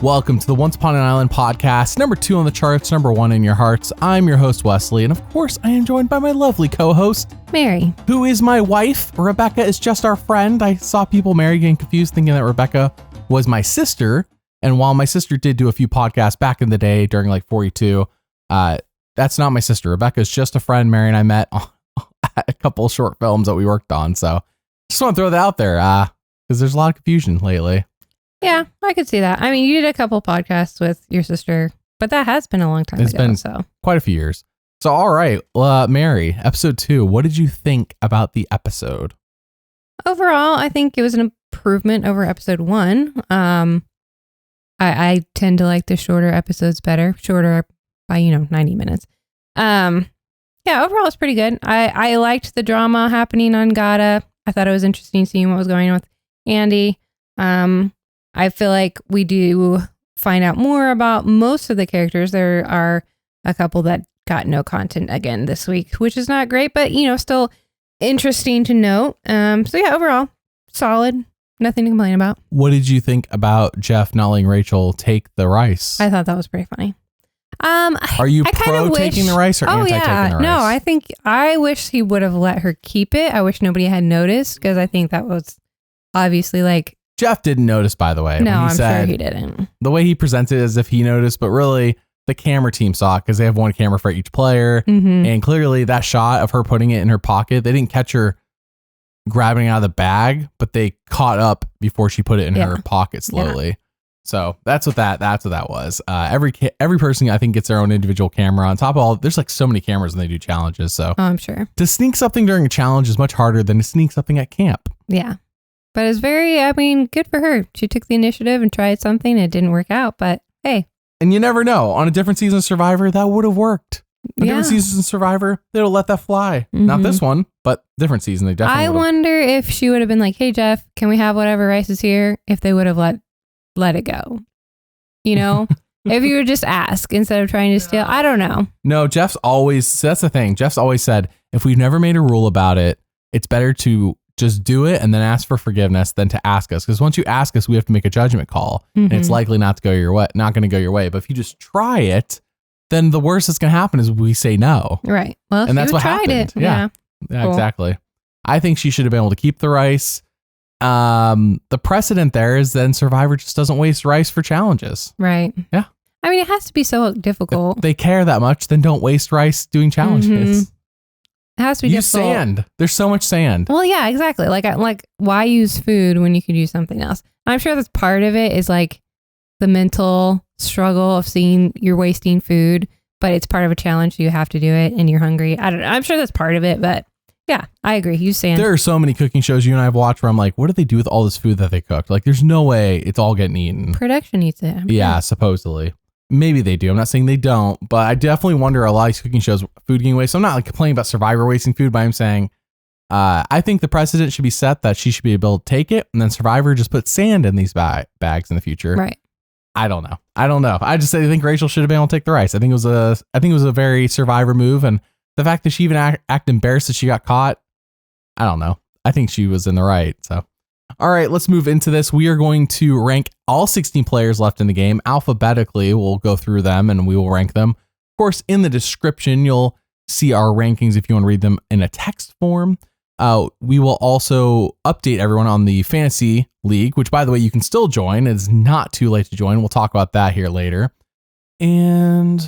Welcome to the Once Upon an Island podcast, number 2 on the charts, number 1 in your hearts. I'm your host, Wesley, and of course, I am joined by my lovely co-host, Mary, who is my wife. Rebecca is just our friend. I saw people, Mary, getting confused, thinking that Rebecca was my sister. And while my sister did do a few podcasts back in the day during like 42, that's not my sister. Rebecca is just a friend Mary and I met on a couple of short films that we worked on. So just want to throw that out there because there's a lot of confusion lately. Yeah, I could see that. I mean, you did a couple podcasts with your sister, but that has been a long time ago. It's been quite a few years. So, all right, Mary, episode 2, what did you think about the episode? Overall, I think it was an improvement over episode 1. I tend to like the shorter episodes better, shorter by, 90 minutes. Yeah, overall, it's pretty good. I liked the drama happening on Gata. I thought it was interesting seeing what was going on with Andy. I feel like we do find out more about most of the characters. There are a couple that got no content again this week, which is not great, but still interesting to note. So yeah, overall, solid. Nothing to complain about. What did you think about Jeff not letting Rachel take the rice? I thought that was pretty funny. Are you pro taking the rice or anti taking the rice? No, I wish he would have let her keep it. I wish nobody had noticed because I think that was obviously like. Jeff didn't notice, by the way. No, I'm sure he didn't. The way he presented it as if he noticed, but really the camera team saw it because they have one camera for each player. Mm-hmm. And clearly that shot of her putting it in her pocket, they didn't catch her grabbing it out of the bag, but they caught up before she put it in her pocket slowly. Yeah. So that's what that was. Every person I think gets their own individual camera. On top of all, there's like so many cameras when they do challenges. So I'm sure to sneak something during a challenge is much harder than to sneak something at camp. Yeah. But it's good for her. She took the initiative and tried something. It didn't work out, but hey. And you never know. On a different season of Survivor, that would have worked. Different seasons of Survivor, they'll let that fly. Mm-hmm. Not this one, but different season. They definitely I wonder if she would have been like, hey, Jeff, can we have whatever rice is here? If they would have let it go. If you would just ask instead of trying to steal. I don't know. No, that's the thing. Jeff's always said, if we've never made a rule about it, it's better to just do it and then ask for forgiveness than to ask us. Because once you ask us, we have to make a judgment call. Mm-hmm. And it's likely not going to go your way. But if you just try it, then the worst that's going to happen is we say no. Right. Well, and that's what happened. It. Yeah, cool. Exactly. I think she should have been able to keep the rice. The precedent there is then Survivor just doesn't waste rice for challenges. Right. Yeah. I mean, it has to be so difficult. If they care that much, then don't waste rice doing challenges. Mm-hmm. It has to be use difficult. Sand. There's so much sand. Well, yeah, exactly. Like why use food when you could use something else? I'm sure that's part of it is like the mental struggle of seeing you're wasting food, but it's part of a challenge. So you have to do it and you're hungry. I don't know. I'm sure that's part of it, but yeah, I agree. Use sand. There are so many cooking shows you and I have watched where I'm like, what do they do with all this food that they cooked? Like, there's no way it's all getting eaten. Production eats it. Yeah, supposedly. Maybe they do. I'm not saying they don't, but I definitely wonder a lot of these cooking shows, food getting wasted. So I'm not like complaining about Survivor wasting food, but I'm saying I think the precedent should be set that she should be able to take it, and then Survivor just put sand in these bags in the future. Right. I don't know. I just think Rachel should have been able to take the rice. I think it was a very Survivor move, and the fact that she even act embarrassed that she got caught, I don't know. I think she was in the right. So, all right, let's move into this. We are going to rank all 16 players left in the game alphabetically. We'll go through them and we will rank them. Of course, in the description, you'll see our rankings if you want to read them in a text form. We will also update everyone on the fantasy league, which, by the way, you can still join. It's not too late to join. We'll talk about that here later. And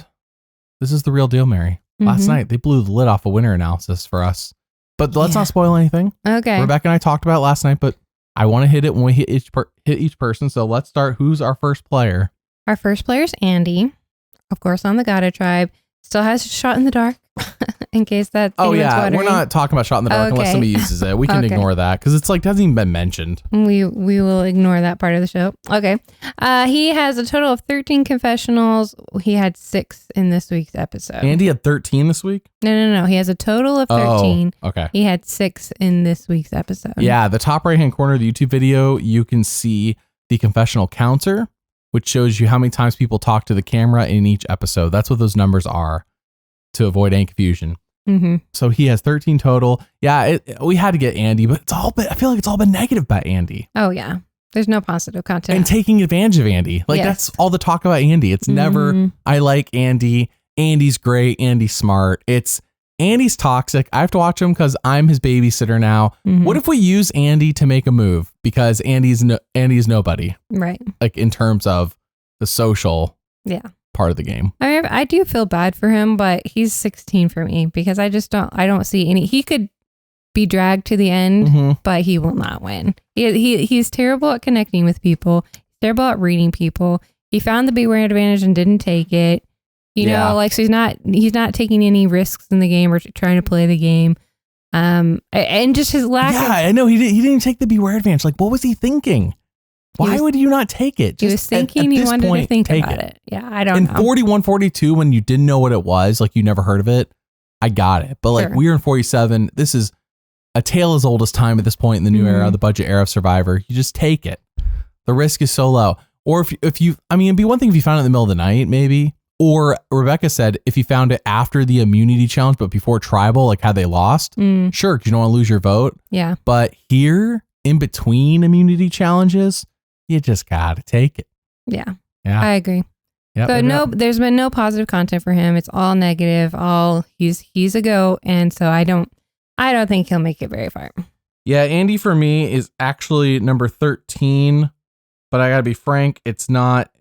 this is the real deal, Mary. Mm-hmm. Last night, they blew the lid off a winner analysis for us. But let's not spoil anything. Okay. Rebecca and I talked about it last night, but I want to hit it when we hit each person. So let's start. Who's our first player? Our first player is Andy, of course, on the Gata tribe. Still has a shot in the dark, in case that's wondering. We're not talking about shot in the dark unless somebody uses it. We can ignore that because it's like hasn't even been mentioned. We will ignore that part of the show. Okay. He has a total of 13 confessionals. He had 6 in this week's episode. Andy had 13 this week? No. He has a total of 13. Oh, okay. He had 6 in this week's episode. Yeah, the top right-hand corner of the YouTube video, you can see the confessional counter, which shows you how many times people talk to the camera in each episode. That's what those numbers are to avoid any confusion. Mm-hmm. So he has 13 total. Yeah, we had to get Andy, but I feel like it's all been negative about Andy. Oh, yeah. There's no positive content. And taking advantage of Andy. Like, that's all the talk about Andy. It's never, I like Andy. Andy's great. Andy's smart. It's Andy's toxic. I have to watch him because I'm his babysitter now. What if we use Andy to make a move? Because Andy's nobody. Right. Like, in terms of the social part of the game. I mean, I do feel bad for him, but he's 16 for me because I don't see any. He could be dragged to the end, but he will not win. He's terrible at connecting with people. He's terrible at reading people. He found the beware advantage and didn't take it. You know, like, so he's not taking any risks in the game or trying to play the game. And just his lack of... I know. He didn't take the beware advantage. Like, what was he thinking? Why would you not take it? He was thinking he wanted to think about it. Yeah, I don't know. In 41-42, when you didn't know what it was, like, you never heard of it, I got it. But like, we're in 47. This is a tale as old as time at this point in the new era, the budget era of Survivor. You just take it. The risk is so low. Or if you, I mean, it'd be one thing if you found it in the middle of the night, maybe. Or Rebecca said, if you found it after the immunity challenge, but before tribal, like, had they lost, sure, because you don't want to lose your vote. Yeah. But here, in between immunity challenges, you just got to take it. Yeah. I agree. Yep, so there's been no positive content for him. It's all negative. He's a goat. And so I don't think he'll make it very far. Yeah, Andy for me is actually number 13, but I gotta be frank, it's not.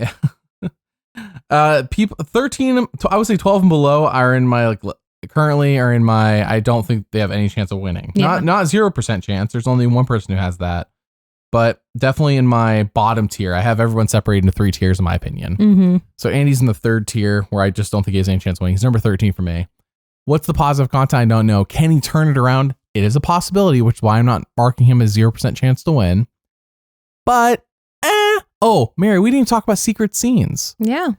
People 13, I would say 12 and below are in my I don't think they have any chance of winning. Not 0% chance. There's only one person who has that, but definitely in my bottom tier. I have everyone separated into 3 tiers in my opinion. So Andy's in the 3rd tier where I just don't think he has any chance of winning. He's number 13 for me. What's the positive content? I don't know. Can he turn it around? It is a possibility, which is why I'm not marking him as 0% chance to win. But, oh, Mary, we didn't even talk about secret scenes. Yeah.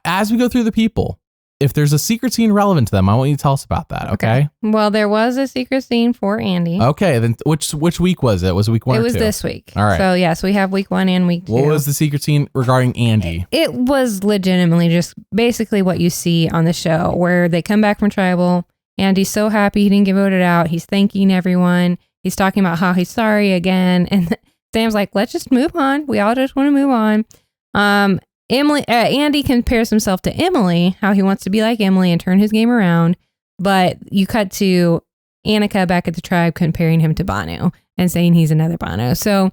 As we go through the people, if there's a secret scene relevant to them, I want you to tell us about that, okay? Well, there was a secret scene for Andy. Okay, then which week was it? Was it week 1 or 2? It was this week. All right. So, yes, we have week 1 and week 2. What was the secret scene regarding Andy? It was legitimately just basically what you see on the show, where they come back from tribal. Andy's so happy he didn't get voted out. He's thanking everyone. He's talking about how he's sorry again. And Sam's like, let's just move on. We all just want to move on. Andy compares himself to Emily, how he wants to be like Emily and turn his game around. But you cut to Anika back at the tribe comparing him to Banu and saying he's another Banu. So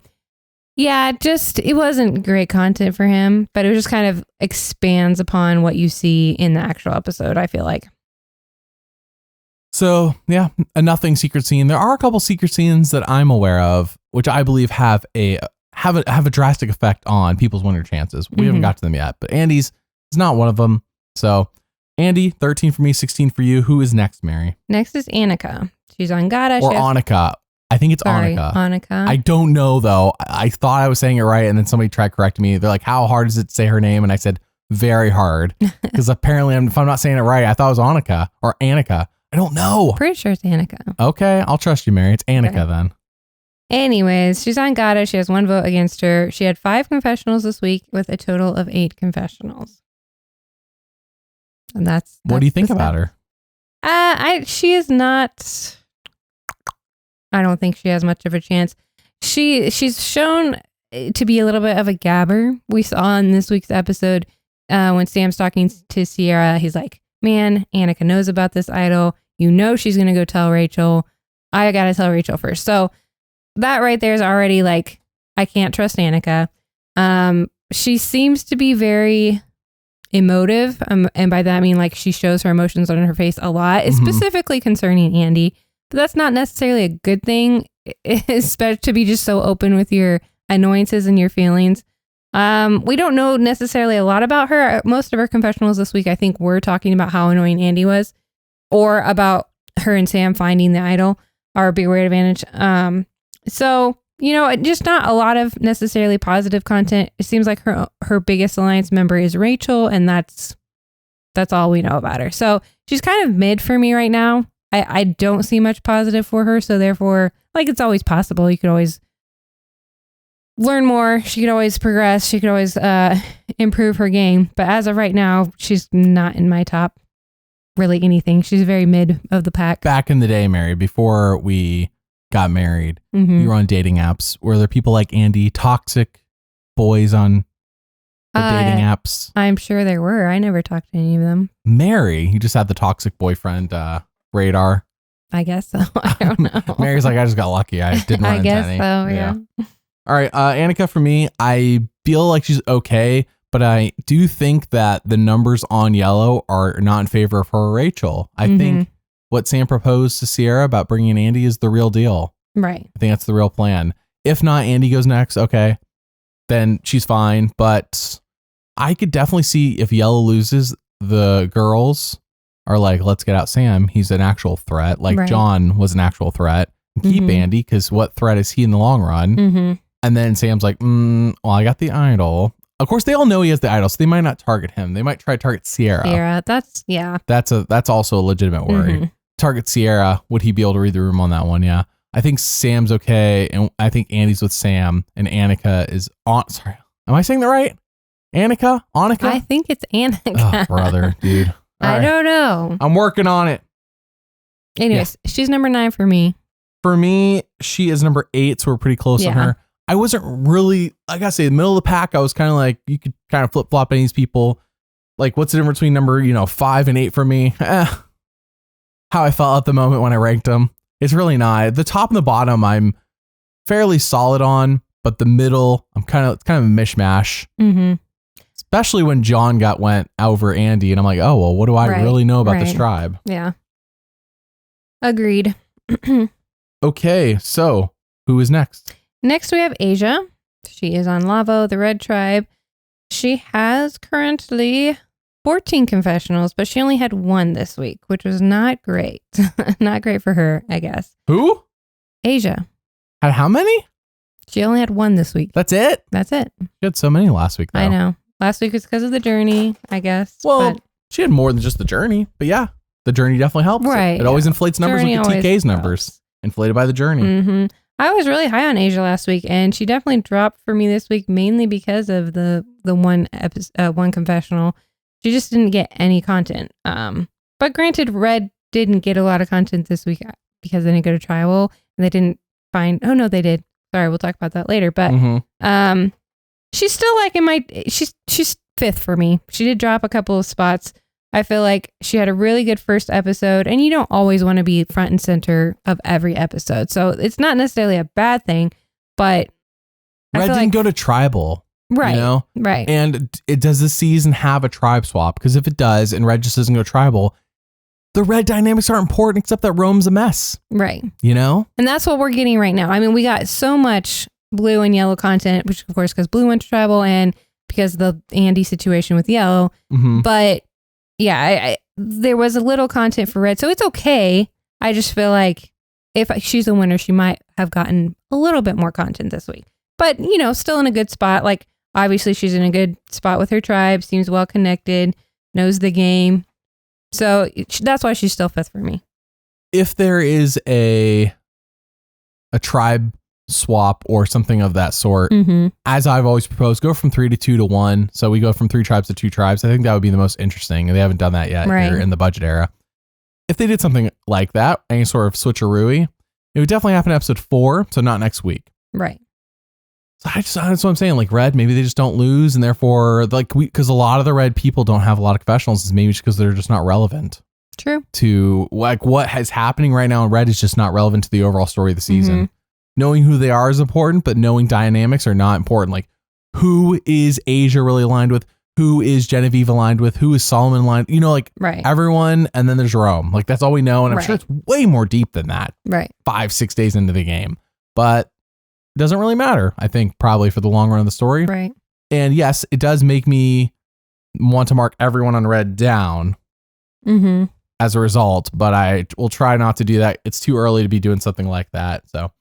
yeah, it wasn't great content for him, but it just kind of expands upon what you see in the actual episode, I feel like. So yeah, a nothing secret scene. There are a couple secret scenes that I'm aware of, which I believe have a drastic effect on people's winner chances. We haven't got to them yet, but Andy's is not one of them. So Andy, 13 for me, 16 for you. Who is next, Mary? Next is Anika. She's on Gada. Or Anika. I think it's Anika. Anika. I don't know though. I thought I was saying it right, and then somebody tried correcting me. They're like, "How hard is it to say her name?" And I said, "Very hard," because apparently, if I'm not saying it right, I thought it was Anika or Anika. I don't know. Pretty sure it's Anika. Okay, I'll trust you, Mary. It's Anika then. Anyways, she's on Gada. She has 1 vote against her. She had 5 confessionals this week with a total of 8 confessionals. And that's what do you think about her? She is not. I don't think she has much of a chance. She's shown to be a little bit of a gabber. We saw in this week's episode when Sam's talking to Sierra, he's like, "Man, Anika knows about this idol. You know she's gonna go tell Rachel. I gotta tell Rachel first." So that right there is already like, I can't trust Anika. She seems to be very emotive. And by that I mean like she shows her emotions on her face a lot, specifically concerning Andy. But that's not necessarily a good thing, especially to be just so open with your annoyances and your feelings. We don't know necessarily a lot about her. Most of her confessionals this week, I think, were talking about how annoying Andy was, or about her and Sam finding the idol or beware advantage. So, you know, just not a lot of necessarily positive content. It seems like her biggest alliance member is Rachel, and that's all we know about her. So she's kind of mid for me right now. I don't see much positive for her. So therefore, like, it's always possible. You could always learn more. She could always progress. She could always improve her game. But as of right now, she's not in my top really anything. She's very mid of the pack. Back in the day, Mary, before we got married, you were on dating apps. Were there people like Andy, toxic boys on the dating apps? I'm sure there were. I never talked to any of them. Mary, you just had the toxic boyfriend radar. I guess so. I don't know. Mary's like, I just got lucky. I didn't run I into guess any. so, yeah. All right, Anika for me, I feel like she's okay, but I do think that the numbers on yellow are not in favor of her or Rachel. I think what Sam proposed to Sierra about bringing in Andy is the real deal. Right. I think that's the real plan. If not, Andy goes next. Okay, then she's fine. But I could definitely see if yellow loses, the girls are like, let's get out Sam. He's an actual threat. Like John was an actual threat. Keep Andy, because what threat is he in the long run? And then Sam's like, well, I got the idol. Of course, they all know he has the idol, so they might not target him. They might try to target Sierra. That's also a legitimate worry. Target Sierra. Would he be able to read the room on that one? Yeah. I think Sam's okay, and I think Andy's with Sam, and Anika is on. Sorry, am I saying that right? Anika? I think it's Anika. Oh, brother, dude. I don't know. I'm working on it. Anyways, she's number 9 for me. For me, she is number 8, so we're pretty close on her. I wasn't really, I gotta say, the middle of the pack, I was kind of like, you could kind of flip flop any of these people. Like, what's the difference between number, 5 and 8 for me? How I felt at the moment when I ranked them. It's really not. The top and the bottom, I'm fairly solid on, but the middle, it's kind of a mishmash. Especially when John went over Andy, and I'm like, oh, well, what do I really know about this tribe? Yeah. Agreed. Okay, so who is next? Next, we have Aysha. She is on Lavo, the red tribe. She has currently 14 confessionals, but she only had 1 this week, which was not great. Not great for her, I guess. Who? Aysha. Had how many? She only had 1 this week. That's it? That's it. She had so many last week, though. I know. Last week was because of the journey, I guess. Well, she had more than just the journey, but yeah, the journey definitely helps. Right. It always inflates numbers with the TK's numbers. Inflated by the journey. I was really high on Aysha last week, and she definitely dropped for me this week, mainly because of the one confessional. She just didn't get any content. But granted, Red didn't get a lot of content this week because they didn't go to tribal, and they didn't find. Oh no, they did. Sorry, we'll talk about that later. But she's still like she's 5th for me. She did drop a couple of spots. I feel like she had a really good first episode, and you don't always want to be front and center of every episode. So it's not necessarily a bad thing, but Red didn't go to tribal. Right. Right. And does this season have a tribe swap? Because if it does, and Red just doesn't go tribal, the Red dynamics aren't important, except that Rome's a mess. Right. And that's what we're getting right now. I mean, we got so much blue and yellow content, which of course, because blue went to tribal and because of the Andy situation with yellow. But yeah, there was a little content for Red, so it's okay. I just feel like if she's a winner, she might have gotten a little bit more content this week. But, still in a good spot. Like, obviously, she's in a good spot with her tribe, seems well connected, knows the game. So that's why she's still 5th for me. If there is a tribe swap or something of that sort, as I've always proposed, go from 3 to 2 to 1. So we go from 3 tribes to 2 tribes. I think that would be the most interesting. They haven't done that yet here in the budget era. If they did something like that, any sort of switcheroo, it would definitely happen in episode 4. So not next week. Right. So that's what I'm saying. Like Red, maybe they just don't lose, and therefore, because a lot of the Red people don't have a lot of confessionals, is maybe just because they're just not relevant. True. To like what is happening right now in Red is just not relevant to the overall story of the season. Knowing who they are is important, but knowing dynamics are not important. Like, who is Aysha really aligned with? Who is Genevieve aligned with? Who is Solomon aligned? Everyone, and then there's Rome. Like, that's all we know, and I'm sure it's way more deep than that. Right. 5-6 days into the game, but it doesn't really matter. I think probably for the long run of the story. Right. And yes, it does make me want to mark everyone on Red down. As a result, but I will try not to do that. It's too early to be doing something like that. So.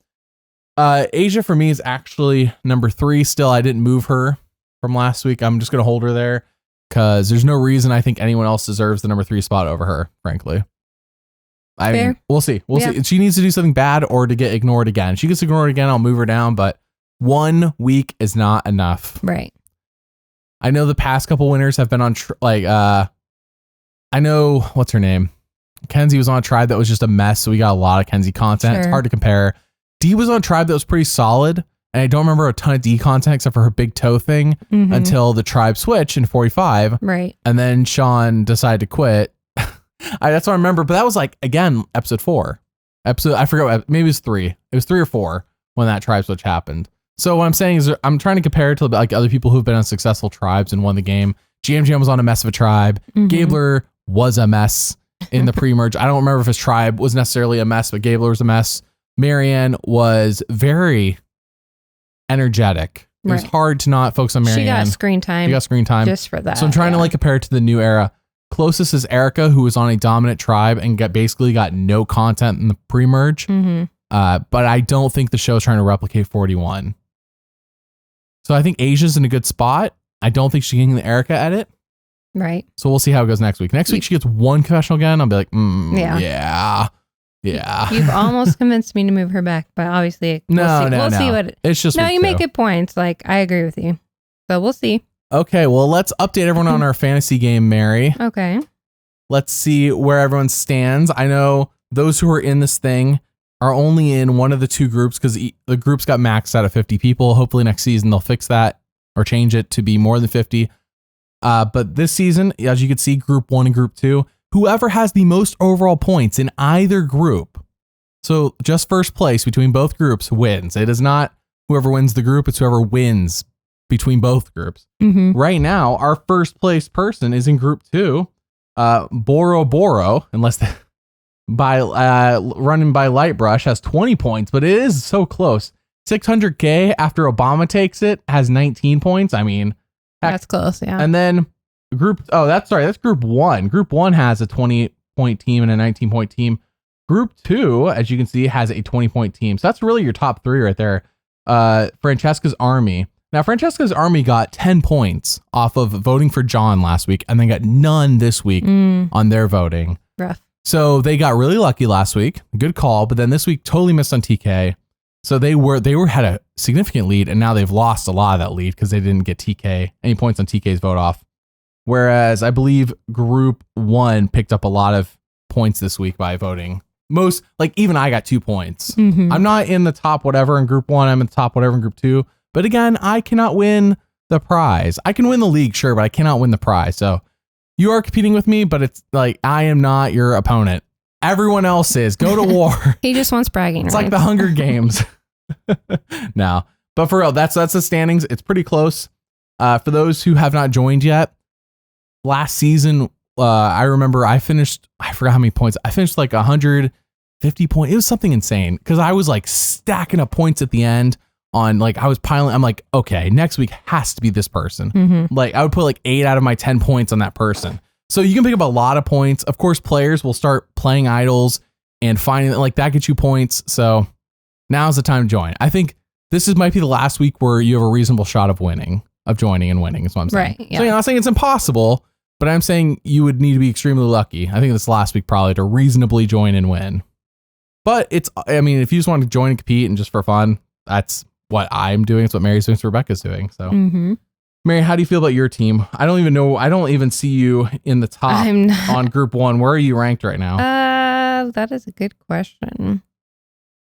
Aysha for me is actually number 3 still. I didn't move her from last week. I'm just going to hold her there because there's no reason I think anyone else deserves the number 3 spot over her, frankly. I mean, we'll see. We'll see. She needs to do something bad or to get ignored again. She gets ignored again, I'll move her down, but 1 week is not enough. Right. I know the past couple winners have been on, I know, what's her name? Kenzie was on a tribe that was just a mess, so we got a lot of Kenzie content. It's hard to compare. Dee was on a tribe that was pretty solid, And I don't remember a ton of D content except for her big toe thing until the tribe switch in 45. Right. And then Sean decided to quit. That's what I remember. But that was like, again, episode 4. I forgot. Maybe it was 3. It was 3 or 4 when that tribe switch happened. So what I'm saying is I'm trying to compare it to like other people who've been on successful tribes and won the game. GM was on a mess of a tribe. Gabler was a mess in the pre-merge. I don't remember if his tribe was necessarily a mess, but Gabler was a mess. Marianne was very energetic. It was hard to not focus on Marianne. She got screen time just for that. So I'm trying to like compare it to the new era. Closest is Erica, who was on a dominant tribe and basically got no content in the pre-merge. But I don't think the show's trying to replicate 41. So I think Aysha's in a good spot. I don't think she's getting the Erica edit. Right. So we'll see how it goes next week. Next week she gets one confessional again. I'll be like, yeah. You've almost convinced me to move her back, but obviously we'll see what it's just. No, you make good points. Like I agree with you. So we'll see. Okay, well let's update everyone on our fantasy game, Mary. Okay. Let's see where everyone stands. I know those who are in this thing are only in one of the 2 groups because the groups got maxed out at 50 people. Hopefully next season they'll fix that or change it to be more than 50. But this season, as you can see, group 1 and group 2, whoever has the most overall points in either group. So just first place between both groups wins. It is not whoever wins the group. It's whoever wins between both groups. Right now, our first place person is in group 2. Boro, unless running by Lightbrush has 20 points, but it is so close. 600K after Obama takes it has 19 points. I mean, that's close. Yeah. And then that's group 1. Group 1 has a 20-point team and a 19-point team. Group 2, as you can see, has a 20-point team. So that's really your top 3 right there. Francesca's Army. Now, Francesca's Army got 10 points off of voting for John last week and then got none this week on their voting. Rough. So they got really lucky last week. Good call. But then this week totally missed on TK. So they had a significant lead and now they've lost a lot of that lead because they didn't get any points on TK's vote off. Whereas I believe group 1 picked up a lot of points this week by voting. Most, like even I got 2 points. I'm not in the top whatever in group 1. I'm in the top whatever in group 2. But again, I cannot win the prize. I can win the league, sure, but I cannot win the prize. So you are competing with me, but it's like I am not your opponent. Everyone else is. Go to war. He just wants bragging. It's like the Hunger Games. No, but for real, that's the standings. It's pretty close. For those who have not joined yet, last season, I remember I forgot how many points. I finished like 150 points. It was something insane because I was like stacking up points at the end on like, I was piling. I'm like, okay, next week has to be this person. Like I would put like 8 out of my 10 points on that person. So you can pick up a lot of points. Of course, players will start playing idols and finding that like that gets you points. So now's the time to join. I think this might be the last week where you have a reasonable shot of joining and winning is what I'm saying. Right. Yeah. So I'm not saying it's impossible, but I'm saying you would need to be extremely lucky. I think this last week probably to reasonably join and win. But if you just want to join and compete and just for fun, that's what I'm doing. It's what Mary's doing. It's what Rebecca's doing. So Mary, how do you feel about your team? I don't even know. I don't even see you in the top on group 1. Where are you ranked right now? That is a good question.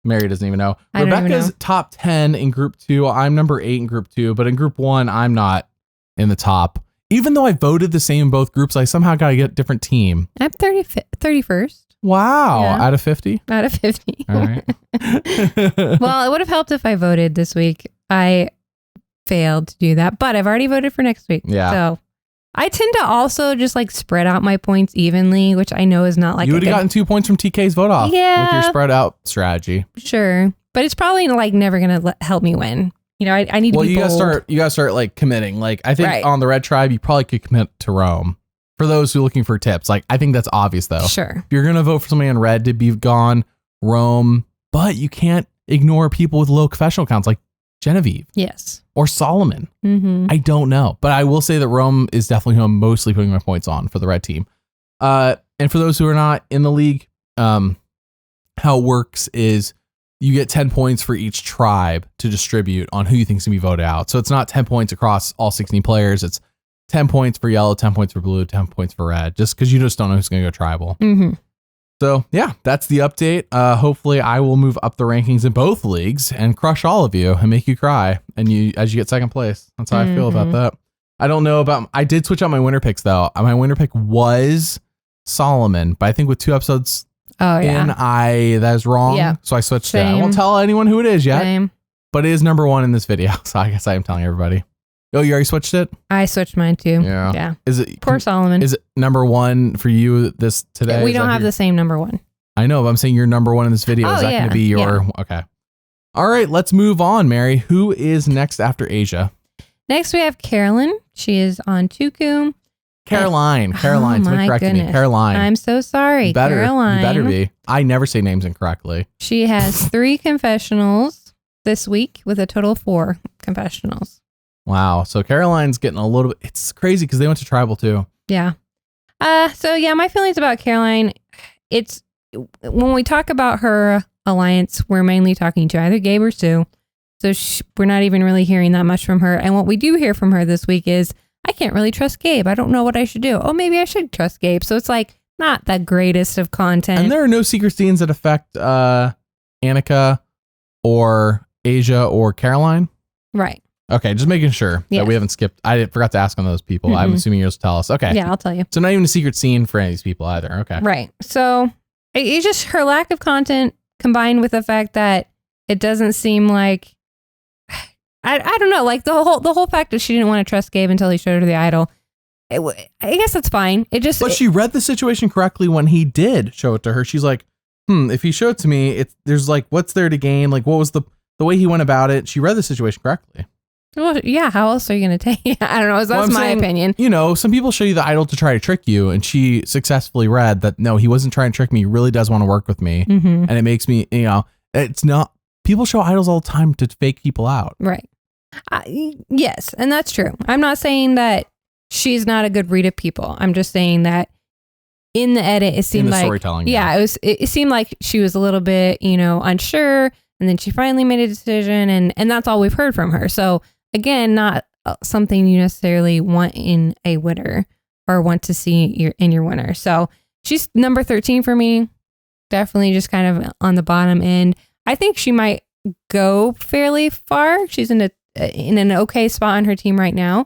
Mary doesn't even know. I don't even Rebecca's know. top 10 in group 2. I'm number 8 in group 2, but in group 1, I'm not in the top. Even though I voted the same in both groups, I somehow got to get a different team. I'm 31st. Wow. Yeah. Out of 50? Out of 50. All right. Well, it would have helped if I voted this week. I failed to do that, but I've already voted for next week. Yeah. So I tend to also just like spread out my points evenly, which I know is not like you would have gotten 2 points from TK's vote off with your spread out strategy. Sure. But it's probably like never going to help me win. You know, I need to be bold. You gotta start like committing. Like I think on the red tribe, you probably could commit to Rome. For those who are looking for tips, like I think that's obvious though. Sure. If you're gonna vote for somebody in red to be gone, Rome, but you can't ignore people with low confessional counts like Genevieve. Yes. Or Solomon. I don't know, but I will say that Rome is definitely who I'm mostly putting my points on for the red team. And for those who are not in the league, how it works is you get 10 points for each tribe to distribute on who you think is going to be voted out. So it's not 10 points across all 16 players. It's 10 points for yellow, 10 points for blue, 10 points for red, just because you just don't know who's going to go tribal. So yeah, that's the update. Hopefully I will move up the rankings in both leagues and crush all of you and make you cry. And as you get second place. That's how I feel about that. I don't know I did switch out my winner picks though. My winner pick was Solomon, but I think with 2 episodes that is wrong. Yeah. So I switched it. I won't tell anyone who it is yet, but it is number 1 in this video. So I guess I am telling everybody. Oh, you already switched it? I switched mine too. Yeah. Is it poor Solomon? Is it number 1 for you this today? We don't have the same number 1. I know, but I'm saying you're number 1 in this video. Is that going to be your okay? All right, let's move on, Mary. Who is next after Aysha? Next, we have Carolyn. She is on Tuku. Caroline. Somebody corrected me. Caroline. I'm so sorry. Caroline. You better be. I never say names incorrectly. She has 3 confessionals this week with a total of 4 confessionals. Wow. So Caroline's getting a little bit, it's crazy because they went to tribal too. Yeah. So yeah, my feelings about Caroline, it's when we talk about her alliance, we're mainly talking to either Gabe or Sue. So we're not even really hearing that much from her. And what we do hear from her this week is, I can't really trust Gabe. I don't know what I should do. Oh, maybe I should trust Gabe. So it's like not the greatest of content. And there are no secret scenes that affect Anika or Aysha or Caroline. Right. Okay, just making sure that we haven't skipped. I forgot to ask on those people. I'm assuming you'll just tell us. Okay. Yeah, I'll tell you. So not even a secret scene for any of these people either. Okay. Right. So it's just her lack of content combined with the fact that it doesn't seem like, I don't know, like the whole fact that she didn't want to trust Gabe until he showed her the idol. I guess that's fine. But she read the situation correctly when he did show it to her. She's like, if he showed it to me, there's like, what's there to gain? Like, what was the way he went about it? She read the situation correctly. Well, yeah. How else are you going to take? I don't know. That's my opinion. You know, some people show you the idol to try to trick you, and she successfully read that. No, he wasn't trying to trick me. He really does want to work with me, and it makes me. You know, it's not. People show idols all the time to fake people out. Right. Yes, and that's true. I'm not saying that she's not a good read of people. I'm just saying that in the edit, it seemed like storytelling. Yeah, it seemed like she was a little bit, unsure, and then she finally made a decision, and that's all we've heard from her. So. Again, not something you necessarily want in a winner or want to see in your winner. So she's number 13 for me. Definitely just kind of on the bottom end. I think she might go fairly far. She's in an okay spot on her team right now.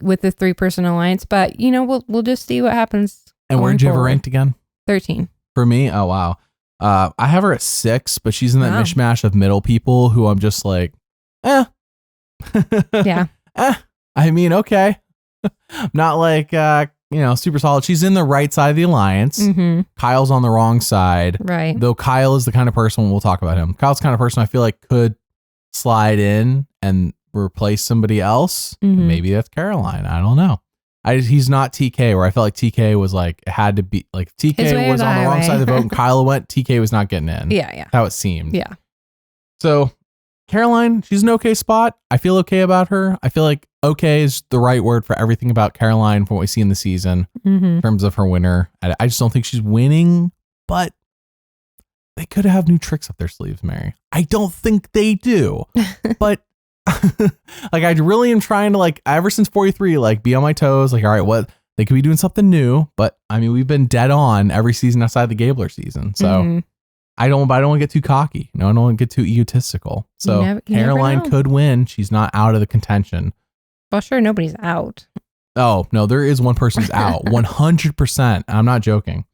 With the 3-person alliance. But we'll just see what happens. And where'd you have her ranked again? 13. For me? Oh wow. I have her at 6, but she's in that mishmash of middle people who I'm just like, yeah. I mean, okay. Not like, super solid. She's in the right side of the alliance. Kyle's on the wrong side. Right. Though Kyle is the kind of person, we'll talk about him. Kyle's the kind of person I feel like could slide in and replace somebody else. Maybe that's Caroline. I don't know. He's not TK, where I felt like TK was like, it had to be like TK was on the wrong side of the vote and Kyle went, TK was not getting in. Yeah. How it seemed. Yeah. So Caroline, she's an okay spot. I feel okay about her. I feel like okay is the right word for everything about Caroline from what we see in the season in terms of her winner. I just don't think she's winning, but they could have new tricks up their sleeves, Mary. I don't think they do, but like I really am trying to like ever since 43, like be on my toes. Like, all right, what they could be doing something new, but I mean, we've been dead on every season outside the Gabler season. So I don't want to get too cocky. I don't want to get too egotistical. So Caroline could win. She's not out of the contention. Well, sure. Nobody's out. Oh, no, there is one person's out. 100%. I'm not joking.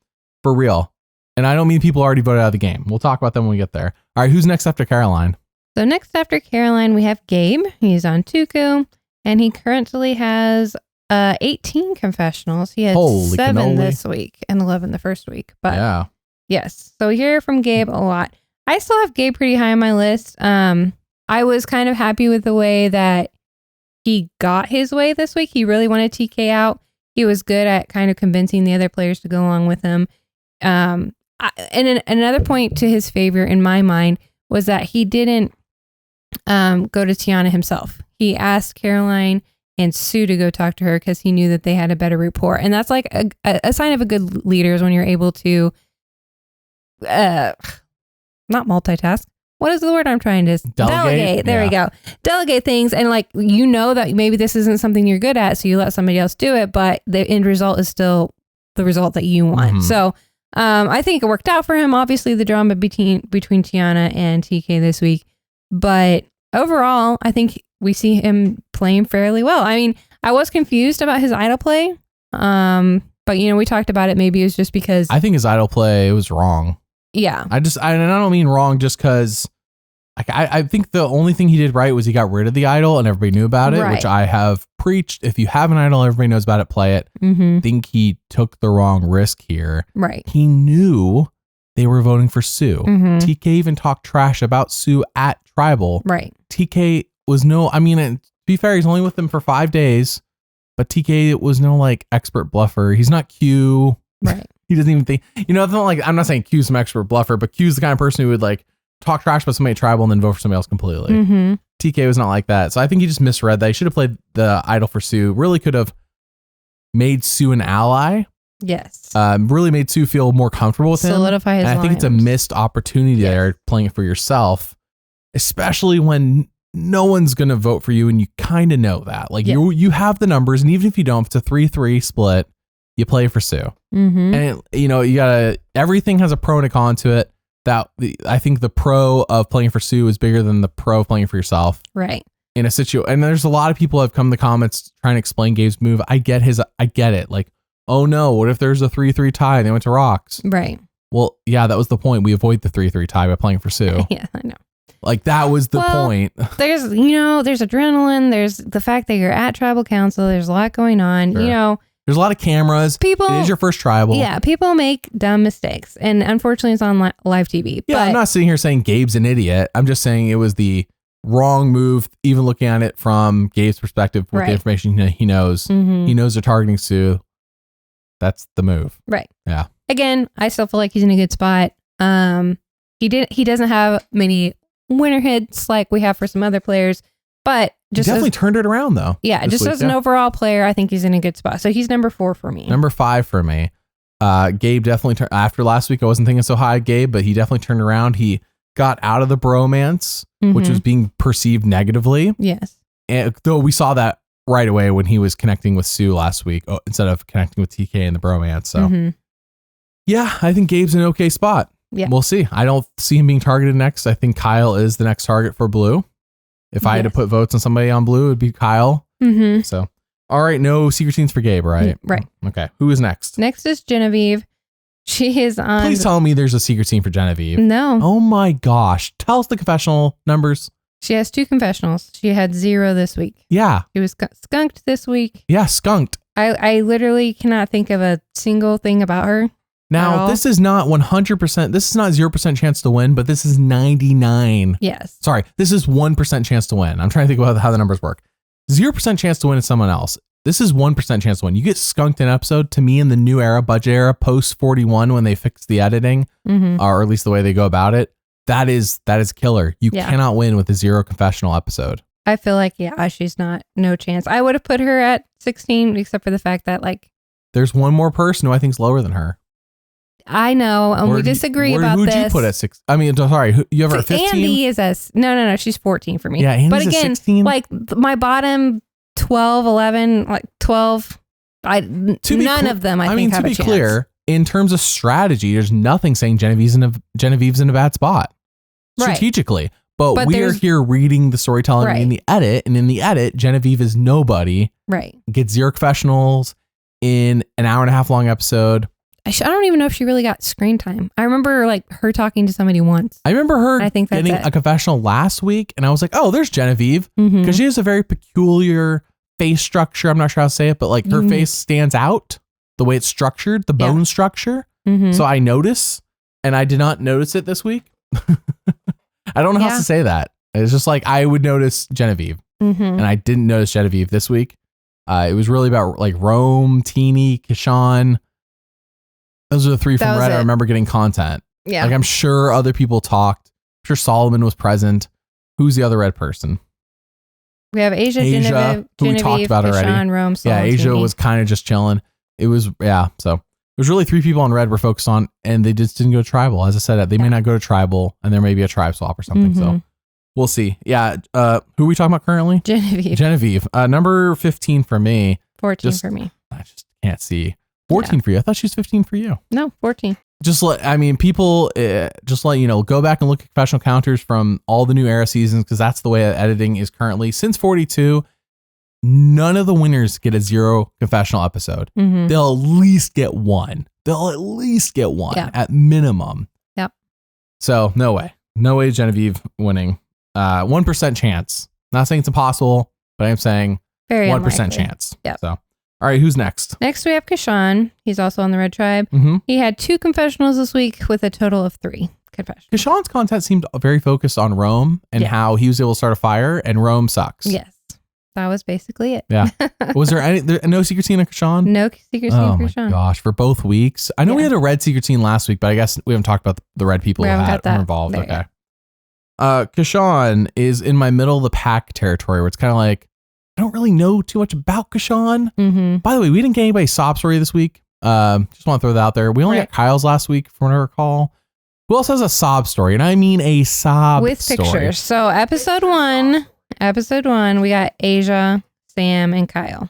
For real. And I don't mean people already voted out of the game. We'll talk about them when we get there. All right. Who's next after Caroline? So next after Caroline, we have Gabe. He's on Tuku, and he currently has 18 confessionals. He had 7 this week and 11 the first week. But yeah. Yes. So we hear from Gabe a lot. I still have Gabe pretty high on my list. I was kind of happy with the way that he got his way this week. He really wanted TK out. He was good at kind of convincing the other players to go along with him. And another point to his favor in my mind was that he didn't go to Tiyana himself. He asked Caroline and Sue to go talk to her because he knew that they had a better rapport. And that's like a sign of a good leader is when you're able to not multitask. What is the word I'm trying to delegate? There we go. Delegate things. And like, that maybe this isn't something you're good at. So you let somebody else do it, but the end result is still the result that you want. So I think it worked out for him. Obviously, the drama between Tiyana and TK this week. But overall, I think we see him playing fairly well. I mean, I was confused about his idol play. But we talked about it. Maybe it was just because I think his idol play was wrong. Yeah. I don't mean wrong just because I think the only thing he did right was he got rid of the idol and everybody knew about it, which I have preached. If you have an idol, everybody knows about it, play it. I think he took the wrong risk here. Right. He knew they were voting for Sue. TK even talked trash about Sue at Tribal. Right. TK was to be fair, he's only with them for 5 days, but TK was no like expert bluffer. He's not Q. Right. He doesn't even think, it's not like, I'm not saying Q's some expert bluffer, but Q's the kind of person who would like talk trash about somebody at Tribal and then vote for somebody else completely. TK was not like that. So I think he just misread that. He should have played the idol for Sue. Really could have made Sue an ally. Yes. Really made Sue feel more comfortable with him. Solidify his And I think it's a missed opportunity there playing it for yourself, especially when no one's going to vote for you and you kind of know that. Like you have the numbers, and even if you don't, if it's a 3-3 split, you play for Sue. And you gotta, everything has a pro and a con to it. That I think the pro of playing for Sue is bigger than the pro of playing for yourself. Right. In a situation, and there's a lot of people have come in the comments trying to explain Gabe's move. I get it. Like, oh no, what if there's a 3-3 tie and they went to rocks? Right. Well, yeah, that was the point. We avoid the 3-3 tie by playing for Sue. Yeah, I know. Like that was the point. There's adrenaline. There's the fact that you're at tribal council. There's a lot going on. Sure. There's a lot of cameras. It is your first tribal. Yeah, people make dumb mistakes. And unfortunately, it's on live TV. Yeah, I'm not sitting here saying Gabe's an idiot. I'm just saying it was the wrong move, even looking at it from Gabe's perspective with the information he knows. He knows they're targeting Sue. That's the move. Right. Yeah. Again, I still feel like he's in a good spot. He doesn't have many winner hits like we have for some other players, but he definitely turned it around though. Yeah, just as an overall player, I think he's in a good spot. So he's number 4 for me. Number 5 for me. Gabe definitely after last week, I wasn't thinking so high, Gabe, but he definitely turned around. He got out of the bromance, which was being perceived negatively. Yes. And though we saw that right away when he was connecting with Sue last week instead of connecting with TK and the bromance. So yeah, I think Gabe's in an okay spot. Yeah. We'll see. I don't see him being targeted next. I think Kyle is the next target for Blue. If I had to put votes on somebody on Blue, it would be Kyle. So, all right. No secret scenes for Gabe, right? Right. Okay. Who is next? Next is Genevieve. She is on. Please tell me there's a secret scene for Genevieve. No. Oh my gosh. Tell us the confessional numbers. She has 2 confessionals. She had 0 this week. Yeah. She was skunked this week. Yeah, skunked. I literally cannot think of a single thing about her. Now, this is not 100%. This is not 0% chance to win, but this is 99. Yes. Sorry, this is 1% chance to win. I'm trying to think about how the numbers work. 0% chance to win is someone else. This is 1% chance to win. You get skunked in an episode, to me, in the new era, budget era, post 41, when they fix the editing, or at least the way they go about it, that is killer. You cannot win with a 0 confessional episode. I feel like, she's no chance. I would have put her at 16, except for the fact that, like, there's one more person who I think is lower than her. I know, and we disagree about this. Who'd you put at 6? I mean, sorry, you have her at 15? Andy is no, she's 14 for me. Yeah, Andy's but again, at 16? like my bottom 12, 11, like 12, none of them I think have a chance. To be clear, in terms of strategy, there's nothing saying Genevieve's in a bad spot strategically. But we're here reading the storytelling in the edit, and in the edit, Genevieve is nobody. Right. Gets 0 confessionals in an hour and a half long episode. I don't even know if she really got screen time. I remember like her talking to somebody once. I remember her getting a confessional last week, and I was like, oh, there's Genevieve. Because she has a very peculiar face structure. I'm not sure how to say it, but like her face stands out the way it's structured, the bone structure. So I notice, and I did not notice it this week. I don't know how to say that. It's just like I would notice Genevieve, and I didn't notice Genevieve this week. It was really about like Rome, Teeny, Kishan. Those are the 3 from Reddit. I remember getting content. Yeah. Like I'm sure other people talked. I'm sure Solomon was present. Who's the other red person? We have Aysha, Genevieve, who we talked about Kishan, already. Rome, Solomon, Aysha was kind of just chilling. It was, so it was really 3 people on red we're focused on, and they just didn't go to tribal. As I said, they may not go to tribal, and there may be a tribe swap or something. So we'll see. Yeah. Who are we talking about currently? Genevieve. Number 15 for me. 14 for me. I just can't see. 14 for you. I thought she was 15 for you. No, 14. People just let you know, go back and look at confessional counters from all the new era seasons, because that's the way editing is currently. Since 42, none of the winners get a 0 confessional episode. Mm-hmm. They'll at least get one. At minimum. Yep. So no way Genevieve winning. 1% chance. Not saying it's impossible, but I'm saying very 1% unlikely. chance. Yep. So, all right, who's next? Next we have Kishan. He's also on the Red Tribe. Mm-hmm. He had 2 confessionals this week with a total of 3 confessionals. Kishan's content seemed very focused on Rome and how he was able to start a fire, and Rome sucks. Yes. That was basically it. Yeah. Was there no secret scene of Kishan? No secret scene for Kishan. Oh my gosh, for both weeks. I know we had a red secret scene last week, but I guess we haven't talked about the red people who were involved. There Okay. Kishan is in my middle of the pack territory, where it's kind of like, I don't really know too much about Kishan. Mm-hmm. By the way, we didn't get anybody's sob story this week. Just want to throw that out there. We only got Kyle's last week, from what I recall. Who else has a sob story? And I mean a sob with story. pictures. So episode one, we got Aysha, Sam, and Kyle.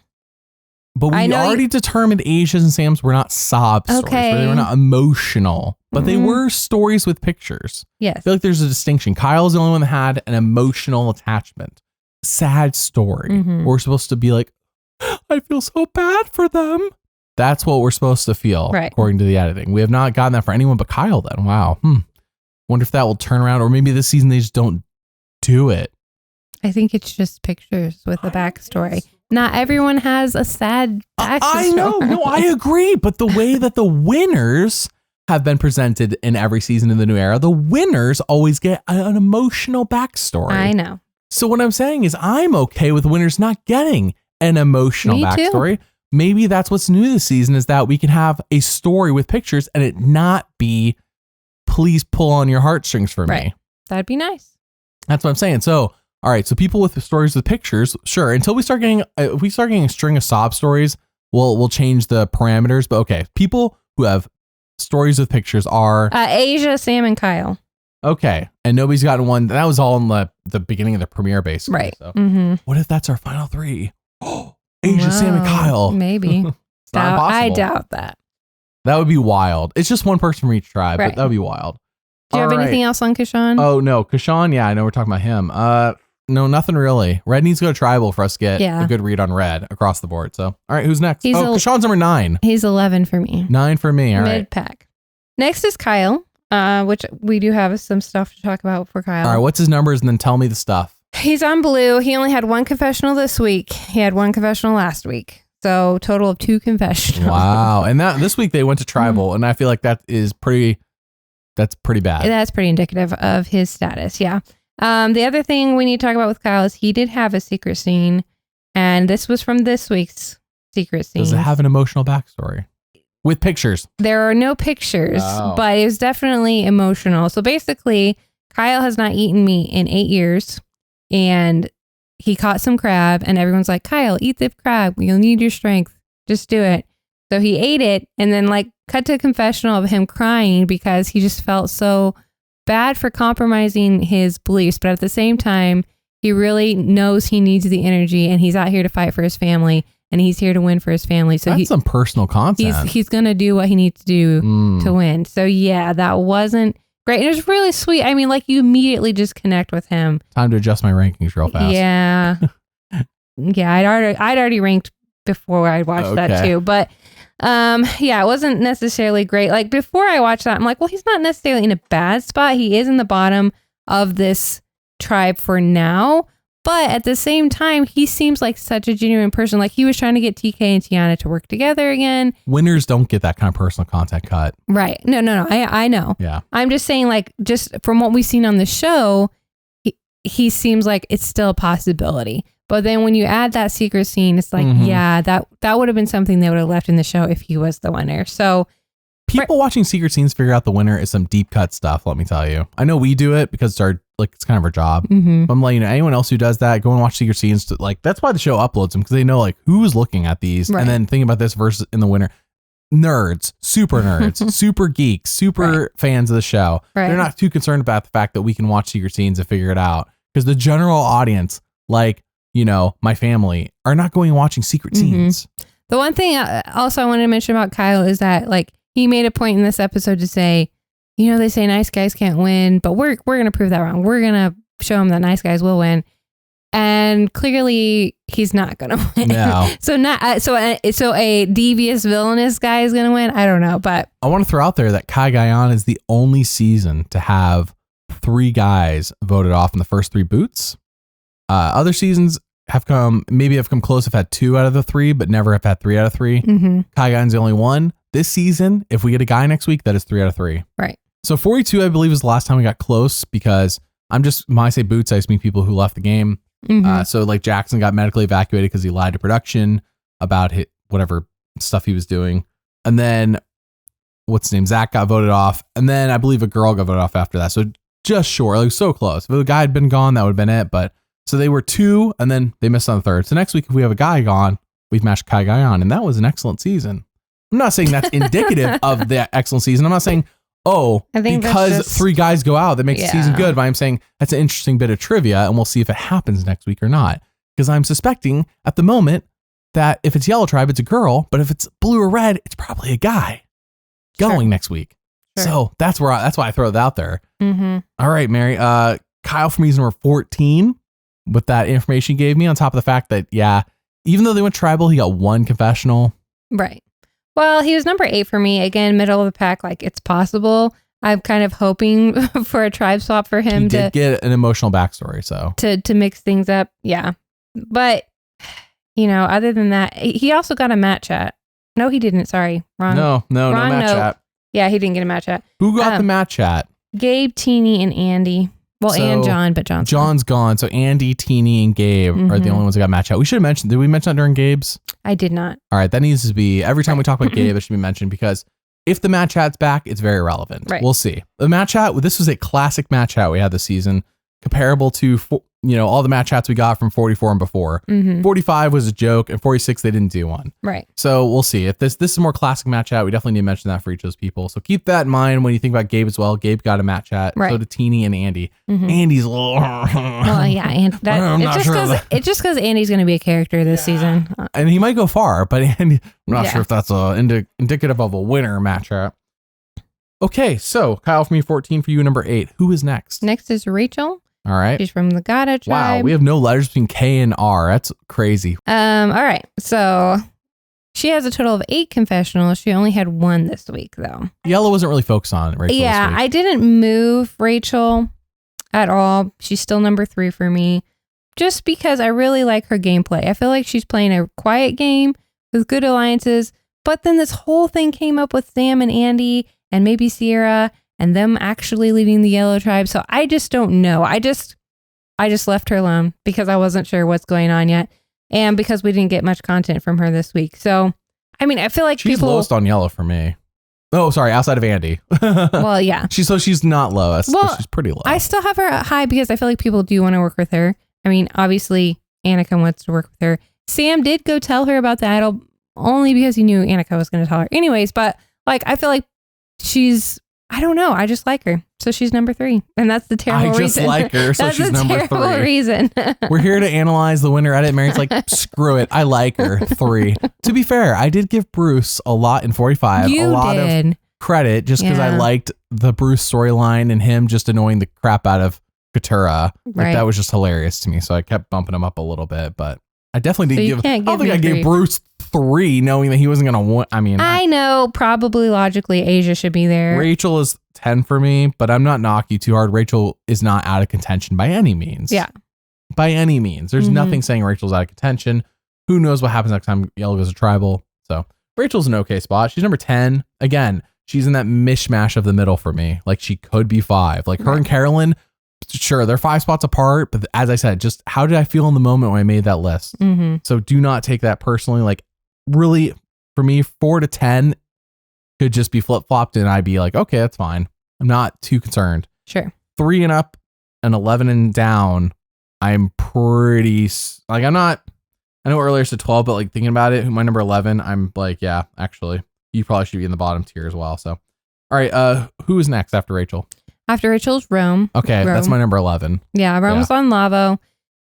But we already determined Aysha's and Sam's were not sob stories. Okay. They were not emotional, but they were stories with pictures. Yes. I feel like there's a distinction. Kyle's the only one that had an emotional attachment. Sad story. Mm-hmm. We're supposed to be like, I feel so bad for them. That's what we're supposed to feel, according to the editing. We have not gotten that for anyone but Kyle then. Wow. Wonder if that will turn around, or maybe this season they just don't do it. I think it's just pictures with a backstory. Not everyone has a sad backstory. I know. No, I agree. But the way that the winners have been presented in every season in the new era, the winners always get an emotional backstory. I know. So what I'm saying is I'm okay with winners not getting an emotional backstory. Too. Maybe that's what's new this season, is that we can have a story with pictures and it not be, please pull on your heartstrings for me. That'd be nice. That's what I'm saying. So, all right. So people with stories with pictures, sure. Until we start getting, if we start getting a string of sob stories, we'll change the parameters. But okay, people who have stories with pictures are Aysha, Sam, and Kyle. Okay. And nobody's gotten one. That was all in the beginning of the premiere, basically. Right. So mm-hmm. What if that's our final 3? Oh, Aysha, Sam, and Kyle. Maybe. I doubt that. That would be wild. It's just one person from each tribe, but that would be wild. Do you have anything else on Kishan? Oh, no. Kishan, yeah, I know we're talking about him. No, nothing really. Red needs to go to tribal for us to get a good read on Red across the board. So, all right, who's next? Kishan's number 9. He's 11 for me. 9 for me. All right. Mid-pack. Next is Kyle, which we do have some stuff to talk about for Kyle. All right, what's his numbers? And then tell me the stuff. He's on blue. He only had 1 confessional this week. He had 1 confessional last week. So total of 2 confessionals. Wow. And this week they went to tribal, and I feel like that's pretty bad. That's pretty indicative of his status. Yeah. The other thing we need to talk about with Kyle is he did have a secret scene, and this was from this week's secret scene. Does it have an emotional backstory? With pictures? There are no pictures, but it was definitely emotional. So basically, Kyle has not eaten meat in 8 years, and he caught some crab, and everyone's like, Kyle, eat the crab. You'll need your strength. Just do it. So he ate it, and then cut to a confessional of him crying because he just felt so bad for compromising his beliefs. But at the same time, he really knows he needs the energy, and he's out here to fight for his family, and he's here to win for his family. So that's some personal content. He's going to do what he needs to do to win. So yeah, that wasn't great. It was really sweet. I mean, you immediately just connect with him. Time to adjust my rankings real fast. Yeah. Yeah, I'd already ranked before I watched that too. But yeah, it wasn't necessarily great. Before I watched that, I'm like, well, he's not necessarily in a bad spot. He is in the bottom of this tribe for now. But at the same time, he seems like such a genuine person. He was trying to get TK and Tiyana to work together again. Winners don't get that kind of personal content cut. Right. No. I know. Yeah. I'm just saying, just from what we've seen on the show, he seems like it's still a possibility. But then when you add that secret scene, it's yeah, that would have been something they would have left in the show if he was the winner. So people watching secret scenes figure out the winner is some deep cut stuff. Let me tell you. I know we do it because it's it's kind of our job. Mm-hmm. But I'm letting anyone else who does that, go and watch secret scenes. That's why the show uploads them, because they know who's looking at these and then thinking about this versus in the winner. Nerds, super geeks, super fans of the show. Right. They're not too concerned about the fact that we can watch secret scenes and figure it out, because the general audience, my family, are not going and watching secret scenes. The one thing also I wanted to mention about Kyle is that he made a point in this episode to say, you know, they say nice guys can't win, but we're going to prove that wrong. We're going to show him that nice guys will win. And clearly he's not going to win. No. So a devious villainous guy is going to win. I don't know, but I want to throw out there that Kai Gayan is the only season to have 3 guys voted off in the first 3 boots. Other seasons have come close, have had 2 out of the 3, but never have had 3 out of 3. Mm-hmm. Kai Gayan's the only one. This season, if we get a guy next week, that is 3 out of 3. Right. So 42, I believe, is the last time we got close, because when I say boots, I just mean people who left the game. Mm-hmm. So like Jackson got medically evacuated because he lied to production about whatever stuff he was doing. And then what's his name? Zach got voted off. And then I believe a girl got voted off after that. So just short, like so close. If the guy had been gone, that would have been it. But so they were 2 and then they missed on the 3rd. So next week, if we have a guy gone, we've matched Kai Gayan. And that was an excellent season. I'm not saying that's indicative of the excellent season. I'm not saying, because 3 guys go out, that makes the season good. But I'm saying that's an interesting bit of trivia, and we'll see if it happens next week or not. Because I'm suspecting at the moment that if it's Yellow Tribe, it's a girl, but if it's blue or red, it's probably a guy going next week. Sure. So that's why I throw it out there. Mm-hmm. All right, Mary. Kyle for me is number 14 with that information you gave me, on top of the fact that, even though they went tribal, he got 1 confessional. Right. Well, he was number 8 for me. Again, middle of the pack, like it's possible. I'm kind of hoping for a tribe swap for him. He did get an emotional backstory, so to mix things up. Yeah. But, other than that, he also got a match chat. No, he didn't. Sorry. Wrong. No match chat. Yeah, he didn't get a match chat. Who got the match chat? Gabe, Teeny, and Andy. Well, and John, but John's gone. So Andy, Teeny, and Gabe are the only ones that got match chat. We should have mentioned. Did we mention that during Gabe's? I did not. All right, that needs to be every time we talk about Gabe, it should be mentioned, because if the match chat's back, it's very relevant. Right. We'll see. The match chat. This was a classic match chat we had this season, comparable to all the match chats we got from 44 and before. Mm-hmm. 45 was a joke, and 46 they didn't do one. Right. So we'll see. If this is a more classic match chat, we definitely need to mention that for each of those people. So keep that in mind when you think about Gabe as well. Gabe got a match chat. Right. So did Teeny and Andy. Mm-hmm. Andy's a little. Well, yeah, and it's just because Andy's going to be a character this season, and he might go far. But Andy, I'm not sure if that's indicative of a winner match chat. Okay, so Kyle for me 14, for you number 8. Who is next? Next is Rachel. All right. She's from the Gada tribe. Wow, we have no letters between K and R. That's crazy. All right. So she has a total of 8 confessionals. She only had 1 this week, though. Yellow wasn't really focused on Rachel. Yeah, this week. I didn't move Rachel at all. She's still number 3 for me, just because I really like her gameplay. I feel like she's playing a quiet game with good alliances, but then this whole thing came up with Sam and Andy and maybe Sierra and them actually leading the Yellow Tribe. So I just don't know. I just left her alone because I wasn't sure what's going on yet. And because we didn't get much content from her this week. So, I mean, I feel like she's lowest on Yellow for me. Oh, sorry. Outside of Andy. Well, yeah. She's not lowest. Well, she's pretty low. I still have her high because I feel like people do want to work with her. I mean, obviously Anika wants to work with her. Sam did go tell her about the idol only because he knew Anika was going to tell her anyways. But like, I feel like I don't know. I just like her. So she's number 3. And that's the terrible reason. I just like her. So she's number 3. That's the terrible reason. We're here to analyze the winner edit. Mary's like, screw it. I like her. 3. To be fair, I did give Bruce a lot in 45. You a lot did. Of credit just because I liked the Bruce storyline and him just annoying the crap out of Katura. Like that was just hilarious to me. So I kept bumping him up a little bit, but I definitely did give. I don't think I gave Bruce 3 knowing that he wasn't going to win. I mean, I know probably logically Aysha should be there. Rachel is 10 for me, but I'm not knocking you too hard. Rachel is not out of contention by any means. Yeah. By any means. There's nothing saying Rachel's out of contention. Who knows what happens next time Yellow goes to tribal. So Rachel's an okay spot. She's number 10. Again, she's in that mishmash of the middle for me. Like she could be 5. Like her and Carolyn, sure, they're 5 spots apart. But as I said, just how did I feel in the moment when I made that list? So do not take that personally. Like really, for me, 4 to 10 could just be flip-flopped and I'd be like, okay, that's fine. I'm not too concerned. Sure. 3 and up and 11 and down, I'm pretty, like, I'm not, I know earlier said 12, but like thinking about it, my number 11, I'm like, yeah, actually, you probably should be in the bottom tier as well. So, all right, who is next after Rachel? After Rachel's Rome. Okay, that's my number 11. Yeah, Rome's on Lavo.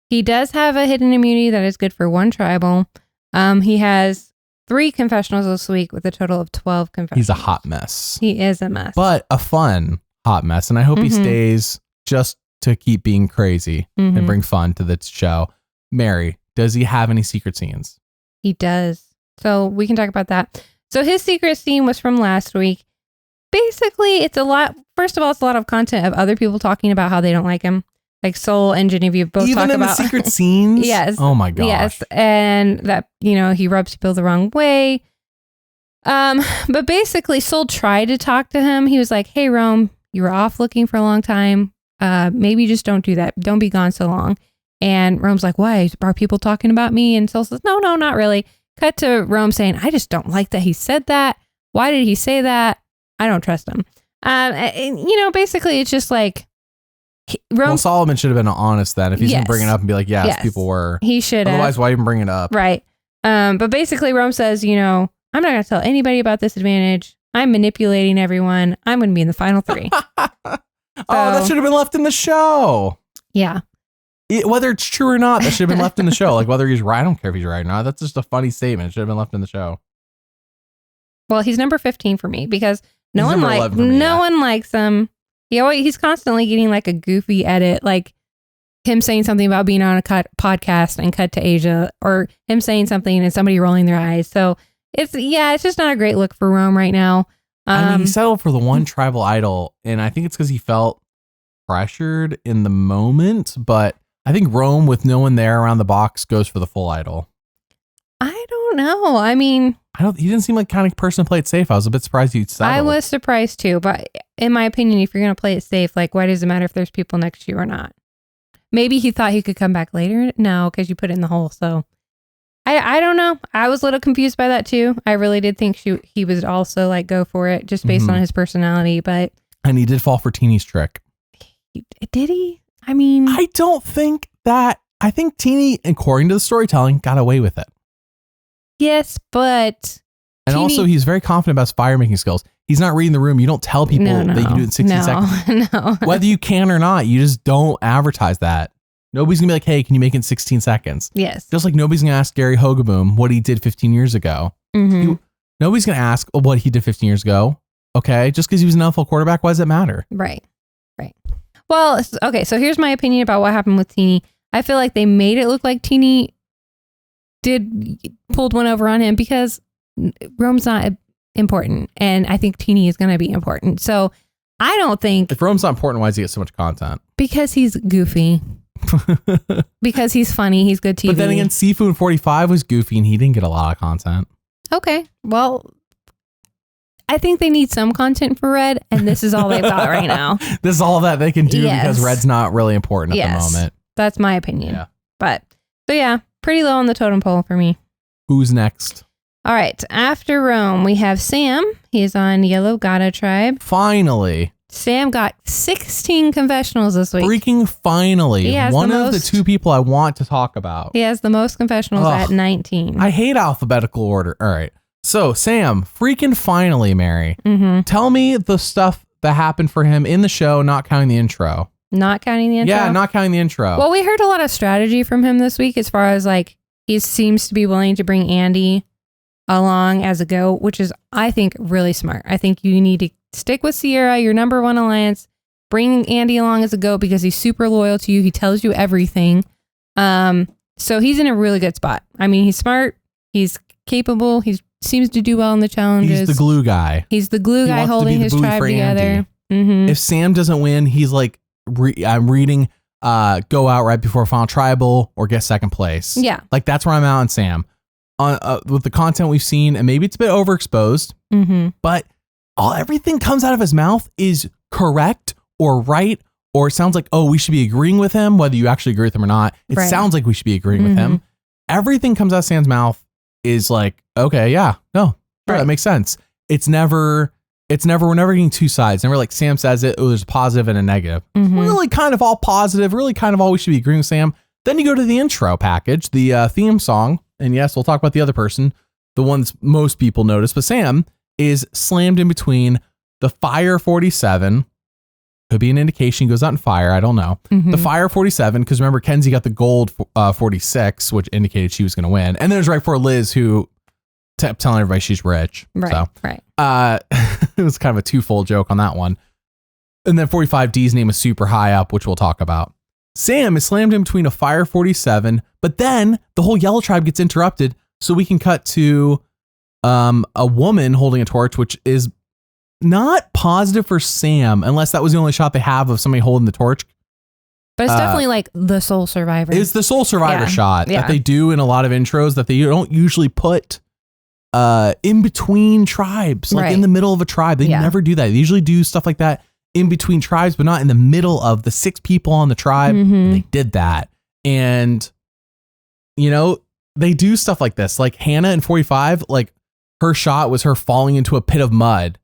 He does have a hidden immunity that is good for 1 tribal. He has 3 confessionals this week with a total of 12 confessionals. He's a hot mess. He is a mess. But a fun hot mess. And I hope he stays just to keep being crazy and bring fun to the show. Mary, does he have any secret scenes? He does. So we can talk about that. So his secret scene was from last week. Basically, it's a lot. First of all, it's a lot of content of other people talking about how they don't like him. Like Soul and Genevieve both Even talk in about the secret scenes? Yes. Oh my gosh. Yes. And that, he rubs people the wrong way. But basically, Soul tried to talk to him. He was like, hey, Rome, you were off looking for a long time. Maybe just don't do that. Don't be gone so long. And Rome's like, why? Are people talking about me? And Soul says, no, not really. Cut to Rome saying, I just don't like that he said that. Why did he say that? I don't trust him. And, basically it's just like Rome. Solomon should have been honest then. If he's going to bring it up and be like, yes, people were. He should have. Otherwise, why even bring it up? Right. But basically Rome says, I'm not going to tell anybody about this advantage. I'm manipulating everyone. I'm going to be in the final 3. That should have been left in the show. Yeah. Whether it's true or not, that should have been left in the show. Like whether he's right, I don't care if he's right or not. That's just a funny statement. It should have been left in the show. Well, he's number 15 for me because no one likes him. He's constantly getting like a goofy edit, like him saying something about being on a podcast and cut to Aysha, or him saying something and somebody rolling their eyes. So it's just not a great look for Rome right now. He settled for the one tribal idol, and I think it's because he felt pressured in the moment. But I think Rome, with no one there around the box, goes for the full idol. I don't know. I mean, he didn't seem like the kind of person to play it safe. I was a bit surprised he'd settled. I was surprised too, but in my opinion, if you're going to play it safe, like why does it matter if there's people next to you or not? Maybe he thought he could come back later. No, because you put it in the hole. So I don't know. I was a little confused by that too. I really did think he would also like go for it just based on his personality, but. And he did fall for Teeny's trick. Did he? I mean. I don't think that. I think Teeny, according to the storytelling, got away with it. Yes, but. And also, he's very confident about his fire making skills. He's not reading the room. You don't tell people that you can do it in 60 seconds. No. Whether you can or not, you just don't advertise that. Nobody's going to be like, hey, can you make it in 16 seconds? Yes. Just like nobody's going to ask Gary Hogaboom what he did 15 years ago. Nobody's going to ask what he did 15 years ago. Okay. Just because he was an NFL quarterback, why does it matter? Right. Well, okay. So here's my opinion about what happened with Teeny. I feel like they made it look like Teeny pulled one over on him because Rome's not important. And I think Teeny is going to be important. So I don't think. If Rome's not important, why does he get so much content? Because he's goofy. Because he's funny. He's good TV. But then again, Seafood 45 was goofy and he didn't get a lot of content. Okay. Well, I think they need some content for Red, and this is all they've got right now. This is all that they can do because Red's not really important at the moment. That's my opinion. Yeah. But, so yeah, pretty low on the totem pole for me. Who's next? All right. After Rome, we have Sam. He's on Yellow Gata Tribe. Finally. Sam got 16 confessionals this week. Freaking finally. One of the 2 people I want to talk about. He has the most confessionals at 19. I hate alphabetical order. All right. So, Sam, freaking finally, Mary. Tell me the stuff that happened for him in the show, not counting the intro. Not counting the intro? Yeah, not counting the intro. Well, we heard a lot of strategy from him this week as far as like, he seems to be willing to bring Andy along as a goat, which is, I think, really smart. I think you need to stick with Sierra, your number 1 alliance. Bring Andy along as a goat because he's super loyal to you. He tells you everything. So he's in a really good spot. I mean, he's smart. He's capable. He seems to do well in the challenges. He's the glue guy. He's the glue guy holding his tribe together. If Sam doesn't win, he's like, I'm reading go out right before final tribal or get second place. Yeah. Like that's where I'm at on Sam. With the content we've seen, and maybe it's a bit overexposed, but everything comes out of his mouth is correct or right, or it sounds like, oh, we should be agreeing with him, whether you actually agree with him or not. It sounds like we should be agreeing with him. Everything comes out of Sam's mouth is like, okay, yeah, no, sure, that makes sense. We're never getting 2 sides. Never like Sam says it, oh, there's a positive and a negative. Really kind of all positive, really kind of all we should be agreeing with Sam. Then you go to the intro package, the theme song. And yes, we'll talk about the other person, the ones most people notice. But Sam is slammed in between the Fire 47. Could be an indication he goes out in fire. I don't know. The Fire 47, because remember, Kenzie got the gold 46, which indicated she was going to win. And then it was right for Liz, who telling everybody she's rich. Right. So, right. It was kind of a twofold joke on that one. And then 45, Dee's name is super high up, which we'll talk about. Sam is slammed in between a fire 47, but then the whole yellow tribe gets interrupted. So we can cut to a woman holding a torch, which is not positive for Sam, unless that was the only shot they have of somebody holding the torch. But it's definitely like the sole survivor. It's the sole survivor shot that they do in a lot of intros that they don't usually put in between tribes, like in the middle of a tribe. They never do that. They usually do stuff like that in between tribes, but not in the middle of the 6 people on the tribe. And they did that. And, you know, they do stuff like this. Like Hannah in 45, like her shot was her falling into a pit of mud,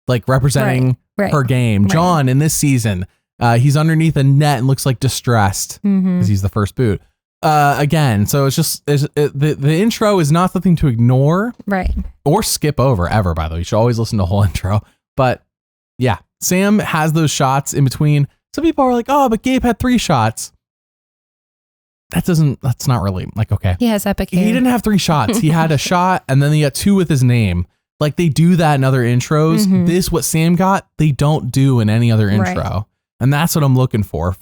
like representing her game. John in this season, he's underneath a net and looks like distressed because he's the first boot. Again, so it's just the intro is not something to ignore, or skip over ever. By the way, you should always listen to the whole intro. But yeah, Sam has those shots in between. Some people are like, "Oh, but Gabe had 3 shots." That's not really like, okay. He has epic hair. He didn't have 3 shots. He had a shot and then he got 2 with his name. Like they do that in other intros. This, what Sam got, they don't do in any other intro. And that's what I'm looking for.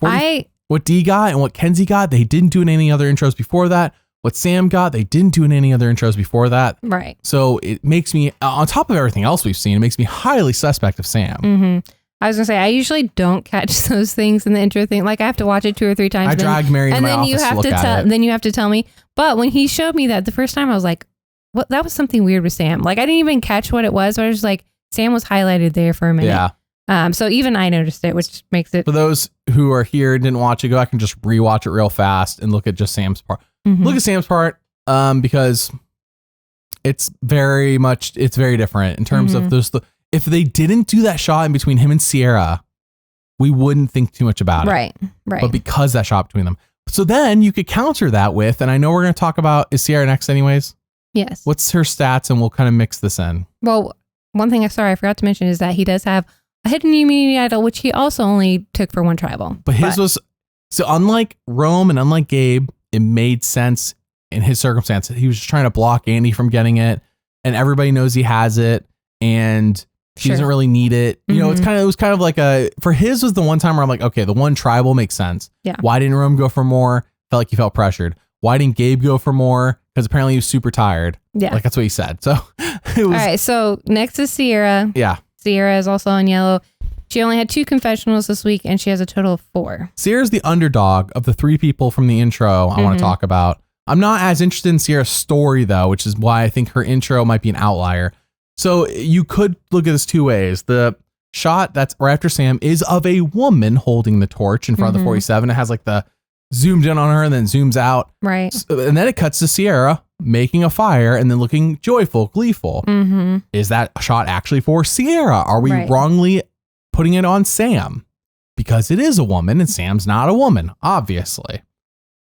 What Dee got and what Kenzie got, they didn't do in any other intros before that. What Sam got, they didn't do in any other intros before that. Right. So it makes me, on top of everything else we've seen, it makes me highly suspect of Sam. I was gonna say, I usually don't catch those things in the intro thing. Like I have to watch it 2 or 3 times. I dragged Mary into my office to look at it. Then you have to tell me. But when he showed me that the first time, I was like, "What? That was something weird with Sam." Like I didn't even catch what it was. But I was just like, Sam was highlighted there for a minute. Yeah. So even I noticed it, which makes it. For those who are here and didn't watch it, go back and just rewatch it real fast and look at just Sam's part. Look at Sam's part, because it's very different in terms of if they didn't do that shot in between him and Sierra, we wouldn't think too much about it. Right. But because that shot between them. So then you could counter that with, and I know we're going to talk about, is Sierra next anyways? Yes. What's her stats? And we'll kind of mix this in. Well, one thing I forgot to mention is that he does have a hidden immunity idol, which he also only took for 1 tribal. But his was, so unlike Rome and unlike Gabe, it made sense in his circumstances. He was just trying to block Andy from getting it, and everybody knows he has it, and he doesn't really need it. You know, it was kind of like for his was the one time where I'm like, okay, the 1 tribal makes sense. Yeah. Why didn't Rome go for more? Felt like he felt pressured. Why didn't Gabe go for more? Because apparently he was super tired. Yeah. Like that's what he said. So it was. All right. So next is Sierra. Yeah. Sierra is also on yellow. She only had 2 confessionals this week and she has a total of 4. Sierra's the underdog of the 3 people from the intro I want to talk about. I'm not as interested in Sierra's story though, which is why I think her intro might be an outlier. So you could look at this 2 ways. The shot that's right after Sam is of a woman holding the torch in front of the 47. It has like the zoomed in on her and then zooms out. Right. And then it cuts to Sierra making a fire and then looking joyful, gleeful. Is that shot actually for Sierra? Are we wrongly putting it on Sam? Because it is a woman and Sam's not a woman, obviously.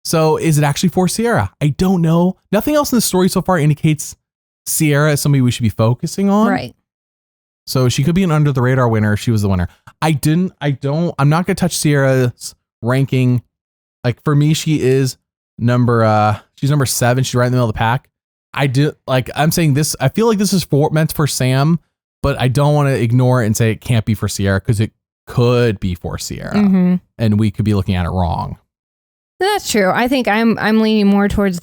So is it actually for Sierra? I don't know. Nothing else in the story so far indicates Sierra is somebody we should be focusing on. Right. So she could be an under the radar winner if she was the winner. I'm not going to touch Sierra's ranking. Like for me, she is she's number 7. She's right in the middle of the pack. I'm saying this, I feel like this is meant for Sam, but I don't want to ignore it and say it can't be for Sierra because it could be for Sierra and we could be looking at it wrong. That's true. I think I'm leaning more towards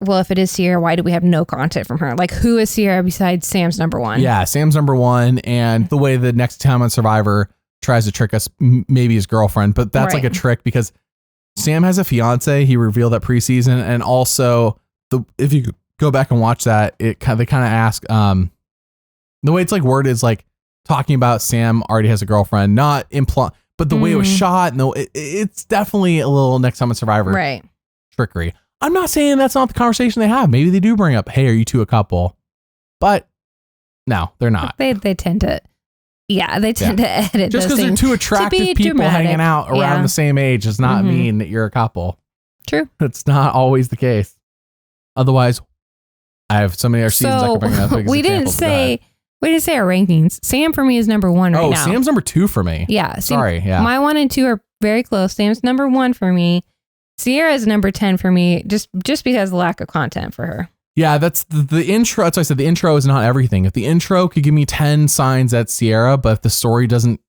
well, if it is Sierra, why do we have no content from her? Like, who is Sierra besides Sam's number 1? Yeah, Sam's number 1. And the way the next time on Survivor tries to trick us, maybe his girlfriend, but that's like a trick because Sam has a fiance. He revealed that preseason. And also, if you go back and watch that, they kind of ask, the way it's like worded is like talking about Sam already has a girlfriend, not imply, but the way it was shot, no, it's definitely a little next time on Survivor trickery. I'm not saying that's not the conversation they have. Maybe they do bring up, hey, are you 2 a couple? But no, they're not. They tend to, to edit. Just because they're 2 attractive people dramatic. Hanging out around the same age does not mean that you're a couple. True. That's not always the case. Otherwise, I have so many other seasons I can bring up. We didn't say our rankings. Sam for me is number 1 right now. Oh, Sam's number 2 for me. Yeah. Sorry. Yeah. My 1 and 2 are very close. Sam's number 1 for me. Sierra is number 10 for me, just because of the lack of content for her. Yeah, that's the intro. That's why I said the intro is not everything. If the intro could give me 10 signs at Sierra, but if the story doesn't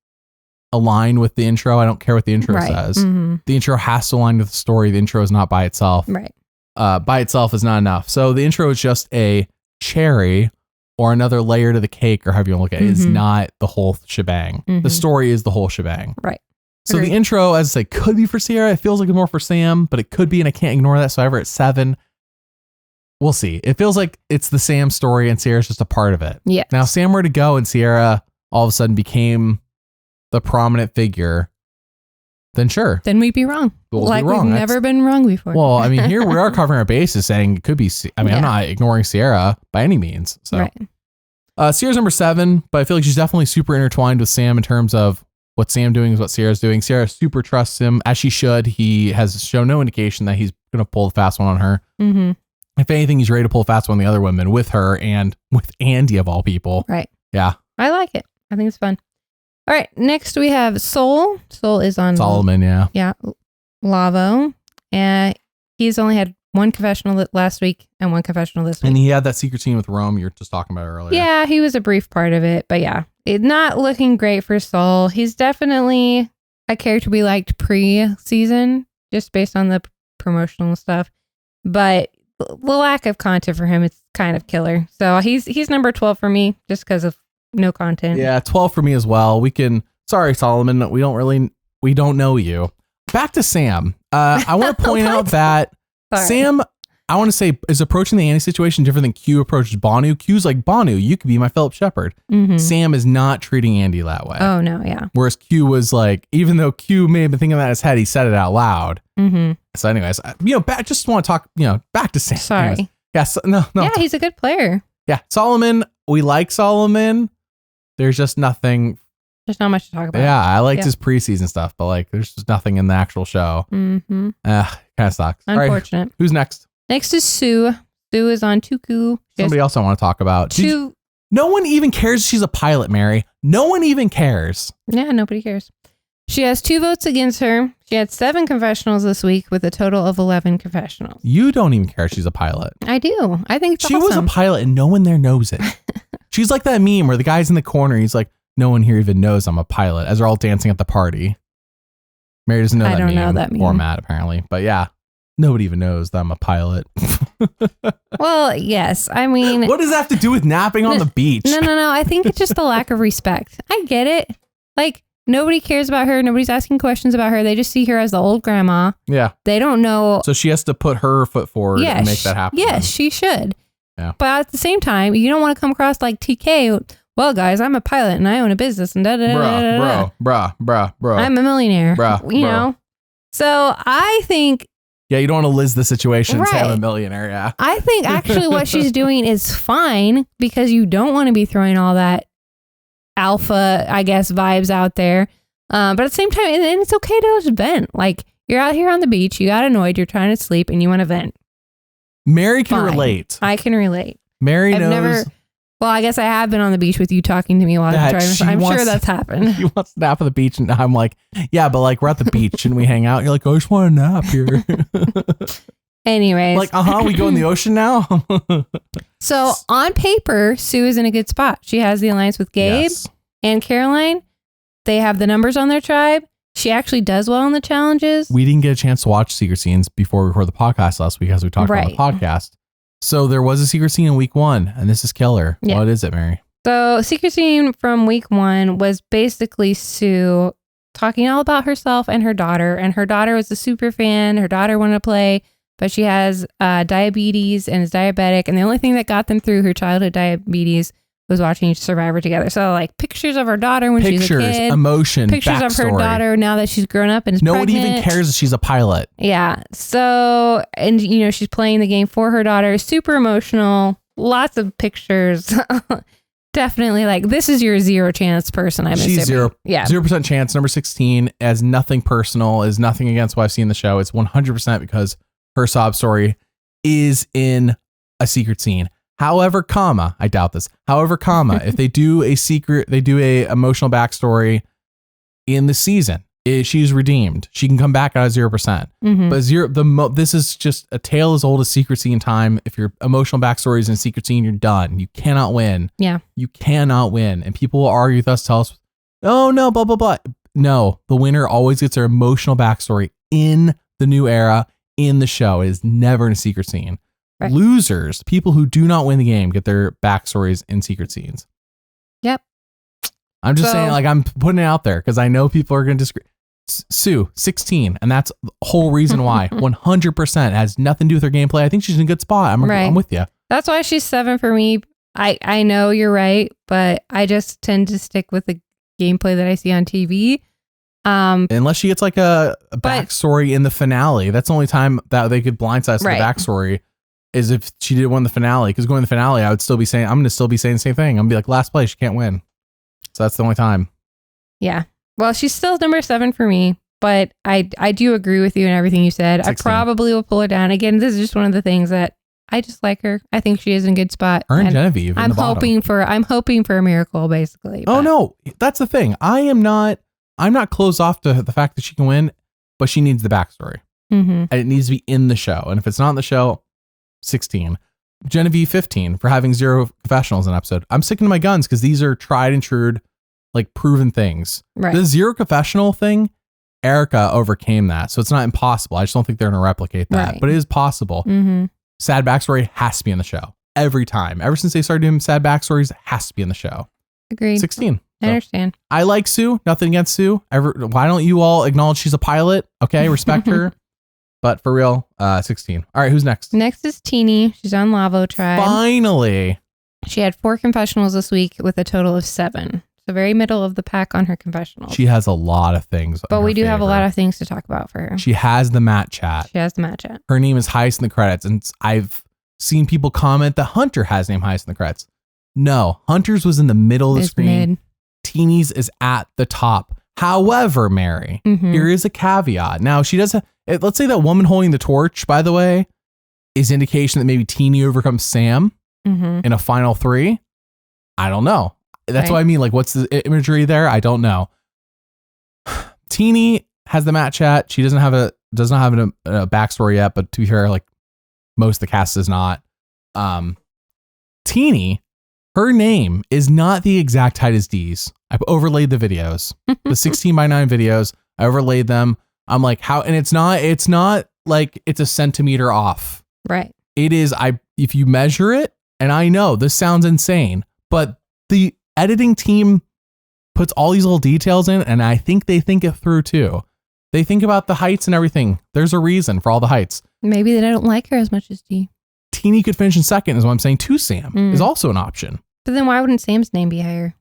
align with the intro, I don't care what the intro says. The intro has to align with the story. The intro is not by itself. Right. By itself is not enough. So the intro is just a cherry or another layer to the cake, or however you want to look at it. It's not the whole shebang. The story is the whole shebang. Right. So the intro, as I say, could be for Sierra. It feels like it's more for Sam, but it could be, and I can't ignore that. So I have her at 7. We'll see. It feels like it's the Sam story and Sierra's just a part of it. Yeah. Now, if Sam were to go and Sierra all of a sudden became the prominent figure, then sure. Then we'd be wrong. We'll like be wrong. We've never been wrong before. Well, I mean, here we are covering our bases saying it could be, I'm not ignoring Sierra by any means. So Sierra's number 7, but I feel like she's definitely super intertwined with Sam in terms of what Sam doing is what Sierra's doing. Sierra super trusts him, as she should. He has shown no indication that he's going to pull the fast one on her. If anything, he's ready to pull a fast one on the other women with her and with Andy of all people. Right. Yeah. I like it. I think it's fun. All right. Next we have Soul. Soul is on Solomon. Yeah. Yeah. Lavo. And he's only had one confessional last week and one confessional this week. And he had that secret scene with Rome you were just talking about earlier. Yeah. He was a brief part of it, but yeah, it's not looking great for Soul. He's definitely a character we liked pre-season just based on the promotional stuff, but the lack of content for him, it's kind of killer. So he's number 12 for me just because of no content. Yeah, 12 for me as well. Sorry, Solomon, we don't know you. Back to Sam. I want to point out that Sam, I want to say, is approaching the Annie situation different than Q approaches Banu. Q's like, Banu, you could be my Philip Shepard. Sam is not treating Andy that way. Oh, no, yeah. Whereas Q was like, even though Q may have been thinking that in his head, he said it out loud. So anyways, just want to talk, back to Sam. Sorry. Anyways. Yeah, no. Yeah, he's a good player. Yeah, Solomon, we like Solomon. There's just nothing. There's not much to talk about. Yeah, I liked his preseason stuff, but like, there's just nothing in the actual show. Kind of sucks. Unfortunate. All right, who's next? Next is Sue. Sue is on Tuku. Somebody else I want to talk about. No one even cares she's a pilot, Mary. No one even cares. Yeah, nobody cares. She has 2 votes against her. She had 7 confessionals this week with a total of 11 confessionals. You don't even care she's a pilot. I do. I think it's she awesome. was a pilot and no one there knows it. She's like that meme where the guy's in the corner. He's like, no one here even knows I'm a pilot, as they're all dancing at the party. Mary doesn't know that meme format, apparently. But yeah, nobody even knows that I'm a pilot. Well, yes. I mean, what does that have to do with napping on the beach? No. I think it's just the lack of respect. I get it. Like, nobody cares about her. Nobody's asking questions about her. They just see her as the old grandma. Yeah. They don't know. So she has to put her foot forward and make that happen. Yes, she should. Yeah. But at the same time, you don't want to come across like TK. Well, guys, I'm a pilot and I own a business and Bruh. I'm a millionaire. You know? So I think. Yeah, you don't want to Liz the situation and say I'm a millionaire. Yeah. I think actually what she's doing is fine because you don't want to be throwing all that alpha, I guess, vibes out there. But at the same time, and it's okay to just vent. Like, you're out here on the beach, you got annoyed, you're trying to sleep, and you want to vent. Mary can relate. I can relate. Mary knows. Well, I guess I have been on the beach with you talking to me while I'm driving. So I'm sure that's happened. You want to nap on the beach, and I'm like, yeah, but like we're at the beach, shouldn't we hang out? You're like, I just want to nap here. Anyways. Like, we go in the ocean now? So on paper, Sue is in a good spot. She has the alliance with Gabe and Caroline. They have the numbers on their tribe. She actually does well in the challenges. We didn't get a chance to watch secret scenes before we recorded the podcast last week, as we talked about the podcast. So there was a secret scene in week 1, and this is killer. Yeah. What is it, Mary? So secret scene from week 1 was basically Sue talking all about herself and her daughter. And her daughter was a super fan. Her daughter wanted to play, but she has diabetes and is diabetic. And the only thing that got them through her childhood diabetes was watching Survivor together. So like pictures of her daughter when she's a kid. Emotion, pictures backstory. Of her daughter now that she's grown up and is pregnant. Nobody even cares that she's a pilot. Yeah. So, and she's playing the game for her daughter. Super emotional. Lots of pictures. Definitely like, this is your 0 chance person. I'm assuming. She's 0% chance. Number 16 as nothing personal, is nothing against what I've seen in the show. It's 100% because her sob story is in a secret scene. However, I doubt this. However, if they do a emotional backstory in the season, she's redeemed. She can come back out of 0%. But this is just a tale as old as Secret Scene time. If your emotional backstory is in Secret Scene, you're done. You cannot win. Yeah. You cannot win. And people will argue with us, tell us, oh no, blah, blah, blah. No, the winner always gets their emotional backstory in the new era, in the show. It is never in a Secret Scene. Right. Losers, people who do not win the game, get their backstories in Secret Scenes. Yep. I'm just saying, like, I'm putting it out there because I know people are going to disagree. Sue, 16, and that's the whole reason why. 100% has nothing to do with her gameplay. I think she's in a good spot. I'm with you. That's why she's 7 for me. I know you're right, but I just tend to stick with the gameplay that I see on TV. Unless she gets like a backstory in the finale. That's the only time that they could blindside us to the backstory is if she did win the finale. Because going to the finale, I'm going to still be saying the same thing. I'm going to be like, last place, she can't win. So that's the only time. Yeah. Well, she's still number 7 for me, but I do agree with you and everything you said. 16. I probably will pull her down. Again, this is just one of the things that I just like her. I think she is in a good spot. Her and Genevieve. I'm hoping for a miracle, basically. Oh no, that's the thing. I'm not closed off to the fact that she can win, but she needs the backstory. And it needs to be in the show. And if it's not in the show, 16. Genevieve, 15 for having 0 confessionals in an episode. I'm sticking to my guns because these are tried and true, like proven things. Right. The 0 confessional thing, Erica overcame that. So it's not impossible. I just don't think they're going to replicate that, but it is possible. Sad backstory has to be in the show every time. Ever since they started doing sad backstories, it has to be in the show. Agreed. 16. I understand. I like Sue. Nothing against Sue. Why don't you all acknowledge she's a pilot? Okay, respect her. But for real, 16. All right, who's next? Next is Teeny. She's on Lavo Tribe. Finally. She had 4 confessionals this week with a total of 7. So very middle of the pack on her confessionals. She has a lot of things. But we do have a lot of things to talk about for her. She has the Matt chat. Her name is highest in the credits. And I've seen people comment that Hunter has name highest in the credits. No, Hunter's was in the middle of the screen. Mid. Teeny's is at the top. However, Mary, here is a caveat. Now, she does let's say that woman holding the torch, by the way, is indication that maybe Teeny overcomes Sam in a final 3. I don't know. That's what I mean. Like, what's the imagery there? I don't know. Teeny has the Matt chat. She doesn't have a backstory yet, but to be fair, like most of the cast is not. Teeny, her name is not the exact height as Dee's. I've overlaid the videos, the 16:9 videos. I overlaid them. I'm like, how? And it's not like it's a centimeter off. Right. It is. If you measure it, and I know this sounds insane, but the editing team puts all these little details in, and I think they think it through too. They think about the heights and everything. There's a reason for all the heights. Maybe they don't like her as much as Dee. Teeny could finish in second, is what I'm saying. To Sam is also an option. But then why wouldn't Sam's name be higher?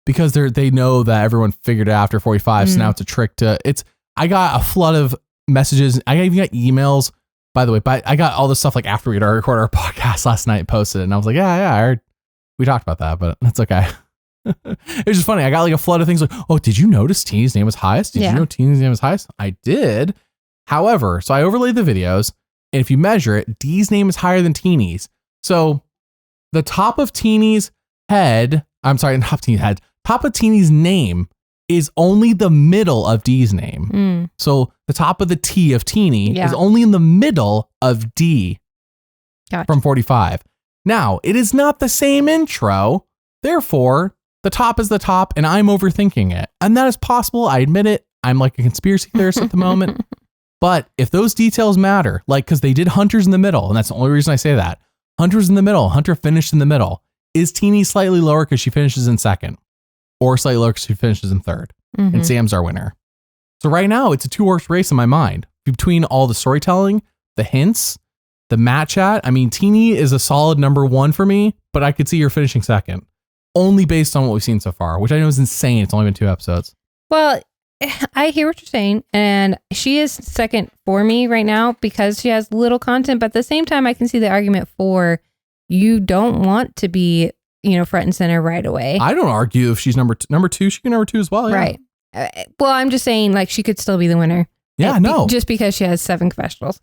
Because they know that everyone figured it out after 45. So now it's a trick I got a flood of messages. I even got emails, by the way, but I got all this stuff like after we had recorded our podcast last night and posted it. And I was like, yeah, I heard we talked about that, but that's okay. It was just funny. I got like a flood of things like, oh, did you notice Teeny's name was highest? Did you know Teeny's name was highest? I did. However, so I overlaid the videos, and if you measure it, Dee's name is higher than Teeny's. So the top of Teeny's head, top of Teeny's name is only the middle of Dee's name. So the top of the T of Teeny is only in the middle of D from 45. Now, it is not the same intro. Therefore, the top is the top, and I'm overthinking it. And that is possible. I admit it. I'm like a conspiracy theorist at the moment. But if those details matter, like, because they did Hunter's in the middle, and that's the only reason I say that. Hunter's in the middle. Hunter finished in the middle. Is Teeny slightly lower because she finishes in second? Or slightly lower because she finishes in third? And Sam's our winner. So right now, it's a 2-horse race in my mind. Between all the storytelling, the hints, the Matt chat. I mean, Teeny is a solid number 1 for me, but I could see her finishing second. Only based on what we've seen so far, which I know is insane. It's only been 2 episodes. Well, I hear what you're saying, and she is second for me right now because she has little content, but at the same time, I can see the argument for you don't want to be, front and center right away. I don't argue if she's number 2, she can number 2 as well. Yeah. Right. Well, I'm just saying, like, she could still be the winner. Yeah, no. Just because she has 7 confessionals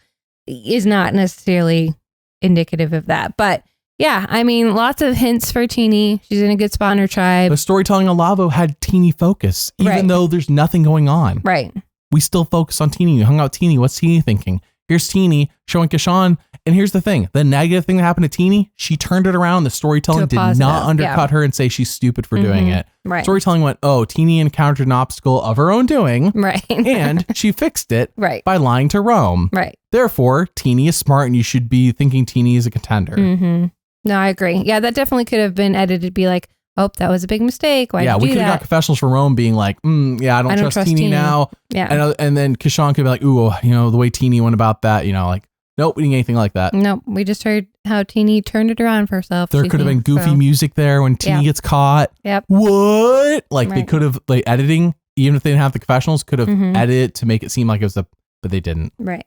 is not necessarily indicative of that, but Yeah, I mean, lots of hints for Teeny. She's in a good spot in her tribe. The storytelling on Lavo had Teeny focus, even Right. though there's nothing going on. Right. We still focus on Teeny. We hung out with Teeny. What's Teeny thinking? Here's Teeny showing Kishan. And here's the thing. The negative thing that happened to Teeny, she turned it around. The storytelling did not undercut her and say she's stupid for doing it. Right. Storytelling went, oh, Teeny encountered an obstacle of her own doing. Right. And she fixed it Right. by lying to Rome. Right. Therefore, Teeny is smart and you should be thinking Teeny is a contender. Mm-hmm. No, I agree. Yeah, that definitely could have been edited to be like, oh, that was a big mistake. Why did you do that? We could have got confessionals from Rome being like, I don't trust Teeny now. Yeah. And then Kishan could be like, ooh, the way Teeny went about that, like, nope, we didn't get anything like that. Nope, we just heard how Teeny turned it around for herself. There could have been goofy music there when Teeny gets caught. Yep. What? Like they could have, like editing, even if they didn't have the confessionals, could have edited to make it seem like it was but they didn't. Right.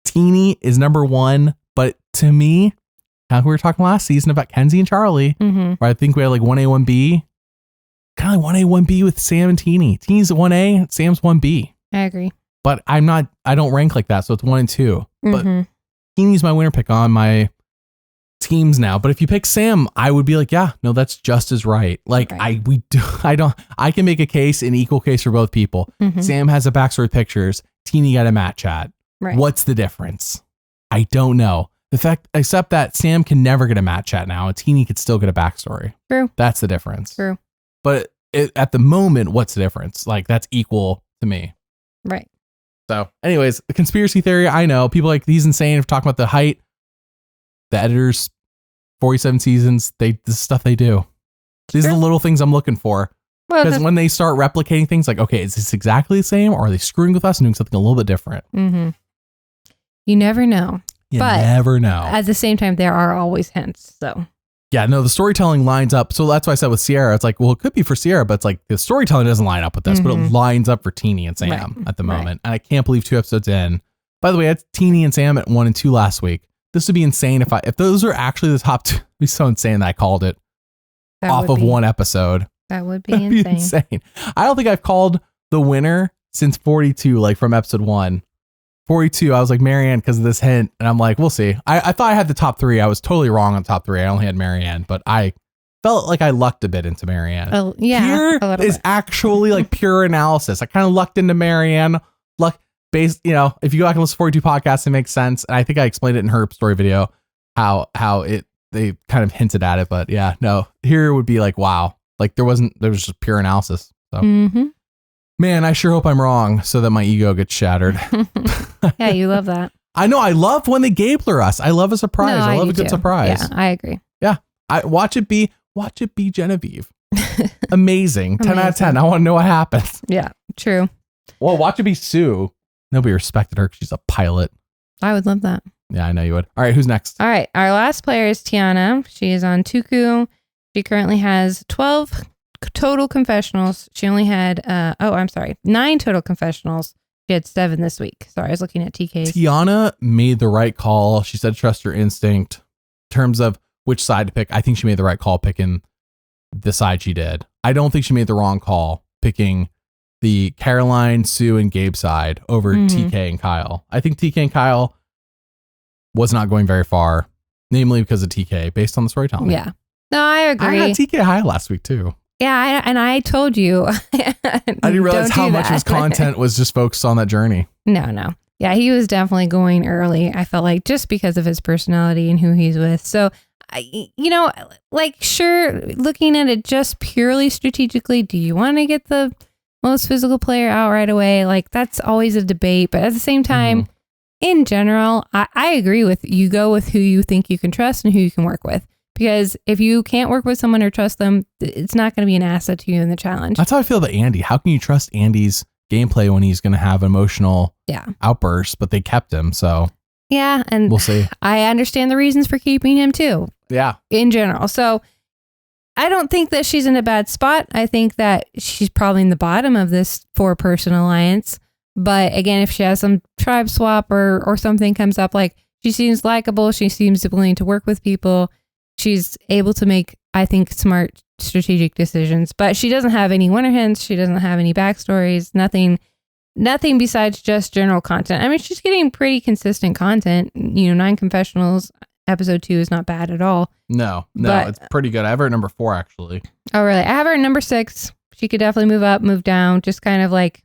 Teeny is number one, but to me, how we were talking last season about Kenzie and Charlie, where I think we had like 1A, 1B, kind of like 1A, 1B with Sam and Teeny. Teeny's 1A, Sam's 1B. I agree. But I don't rank like that, so it's 1 and 2. But Teeny's my winner pick on my teams now. But if you pick Sam, I would be like, yeah, no, that's just as right. Like I can make a case, an equal case for both people. Sam has a backstory with pictures. Teeny got a mat chat. Right. What's the difference? I don't know. The fact, except that Sam can never get a mat chat now, and Teeny could still get a backstory. True. That's the difference. True. But at the moment, what's the difference? Like that's equal to me. Right. So, anyways, the conspiracy theory, I know people like he's insane for talking about the height. The editors, 47 seasons, this stuff they do. These are the little things I'm looking for. Because when they start replicating things, like, okay, is this exactly the same, or are they screwing with us and doing something a little bit different? You never know. You never know. At the same time, there are always hints. So. Yeah, no, the storytelling lines up. So that's why I said with Sierra, it's like, well, it could be for Sierra, but it's like the storytelling doesn't line up with this, but it lines up for Teeny and Sam at the moment. And I can't believe 2 episodes in. By the way, I had Teeny and Sam at 1 and 2 last week. This would be insane if those are actually the top 2. It'd be so insane that I called it off of one episode. That would be insane. I don't think I've called the winner since 42, like from episode 1. 42, I was like Marianne because of this hint, and I'm like, we'll see. I thought I had the top 3. I was totally wrong on top 3. I only had Marianne, but I felt like I lucked a bit into Marianne. Oh, yeah. Here is actually like pure analysis. I kind of lucked into Marianne. Luck based, if you go back and listen to 42 podcasts, it makes sense. And I think I explained it in her story video how they kind of hinted at it, but yeah, no. Here would be like, wow, like there was just pure analysis. So. Man, I sure hope I'm wrong so that my ego gets shattered. Yeah, you love that. I know. I love when they Gabler us. I love a surprise. I love a good surprise. Yeah, I agree. Yeah. Watch it be Genevieve. Amazing. 10 out of 10. I want to know what happens. Yeah, true. Well, watch it be Sue. Nobody respected her because she's a pilot. I would love that. Yeah, I know you would. All right, who's next? All right. Our last player is Tiyana. She is on Tuku. She currently has 12 total confessionals. She only had 9 total confessionals. She had 7 this week. Sorry, I was looking at TK's. Tiyana made the right call. She said trust your instinct. In terms of which side to pick, I think she made the right call picking the side she did. I don't think she made the wrong call picking the Caroline, Sue, and Gabe side over TK and Kyle. I think TK and Kyle was not going very far, namely because of TK, based on the storytelling. Yeah. No, I agree. I got TK high last week too. Yeah, and I told you. I didn't realize how much of his content was just focused on that journey. No. Yeah, he was definitely going early. I felt like just because of his personality and who he's with. So, sure, looking at it just purely strategically, do you want to get the most physical player out right away? Like, that's always a debate. But at the same time, in general, I agree with you. Go with who you think you can trust and who you can work with. Because if you can't work with someone or trust them, it's not going to be an asset to you in the challenge. That's how I feel about Andy. How can you trust Andy's gameplay when he's going to have emotional outbursts, but they kept him. So yeah. And we'll see. I understand the reasons for keeping him too. Yeah. In general. So I don't think that she's in a bad spot. I think that she's probably in the bottom of this 4-person alliance. But again, if she has some tribe swap or something comes up, like she seems likable, she seems willing to work with people. She's able to make, I think, smart strategic decisions, but she doesn't have any winner hints. She doesn't have any backstories, nothing besides just general content. I mean, she's getting pretty consistent content, 9 confessionals. episode 2 is not bad at all. No, But- it's pretty good. I have her at number 4, actually. Oh, really? I have her at number 6. She could definitely move up, move down. Just kind of like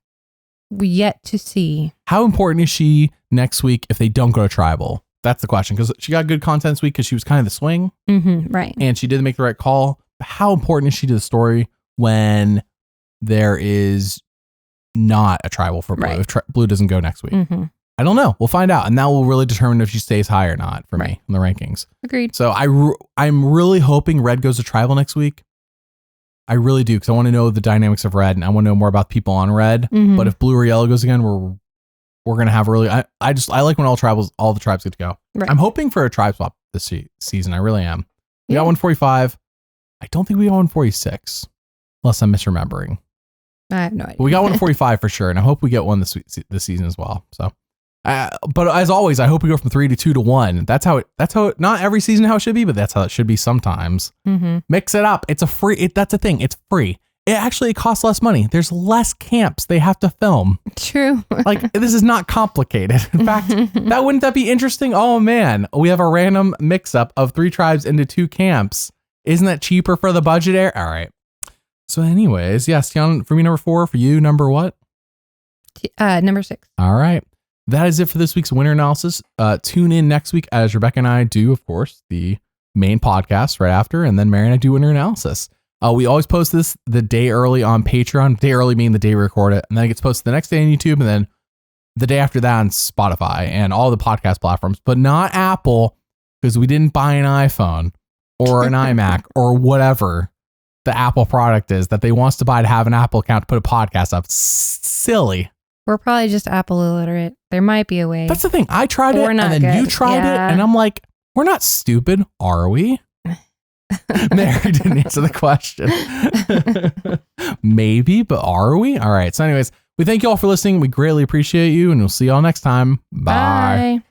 yet to see. How important is she next week if they don't go to tribal? That's the question, because she got good content this week because she was kind of the swing Right. and she did make the right call. But how important is she to the story when there is not a tribal for Blue? Right. If Blue doesn't go next week, Mm-hmm. I don't know. We'll find out, and that will really determine if she stays high or not for me in the rankings. Agreed. So I'm really hoping Red goes to tribal next week. I really do, because I want to know the dynamics of Red, and I want to know more about people on Red. Mhm. But if Blue or Yellow goes again, we're gonna have really. I like when all the tribes get to go. Right. I'm hoping for a tribe swap this season. I really am. We got Yeah. 145. I don't think we got 146, unless I'm misremembering. I have no idea. But we got 145 for sure, and I hope we get one this season as well. So, but as always, I hope we go from 3 to 2 to 1. That's how it. Not every season how it should be, but that's how it should be sometimes. Mm-hmm. Mix it up. It's a free. That's the thing. It's free. It costs less money. There's less camps they have to film. True. Like, this is not complicated. In fact, wouldn't that be interesting? Oh man, we have a random mix up of 3 tribes into 2 camps. Isn't that cheaper for the budget air? All right. So anyways, yes, Tiyana, for me, number 4, for you, number what? Number 6. All right. That is it for this week's winner analysis. Tune in next week as Rebecca and I do, of course, the main podcast right after, and then Mary and I do winner analysis. We always post this the day early on Patreon. Day early meaning the day we record it, and then it gets posted the next day on YouTube, and then the day after that on Spotify and all the podcast platforms, but not Apple, because we didn't buy an iPhone or an iMac or whatever the Apple product is that they want us to buy to have an Apple account to put a podcast up. Silly. We're probably just Apple illiterate. There might be a way. That's the thing. I tried it, We're not and then you good. tried it, Yeah. and I'm like, we're not stupid, are we? Mary didn't answer the question. Maybe, but are we? All right. So anyways, we thank you all for listening. We greatly appreciate you, and we'll see you all next time. Bye. Bye.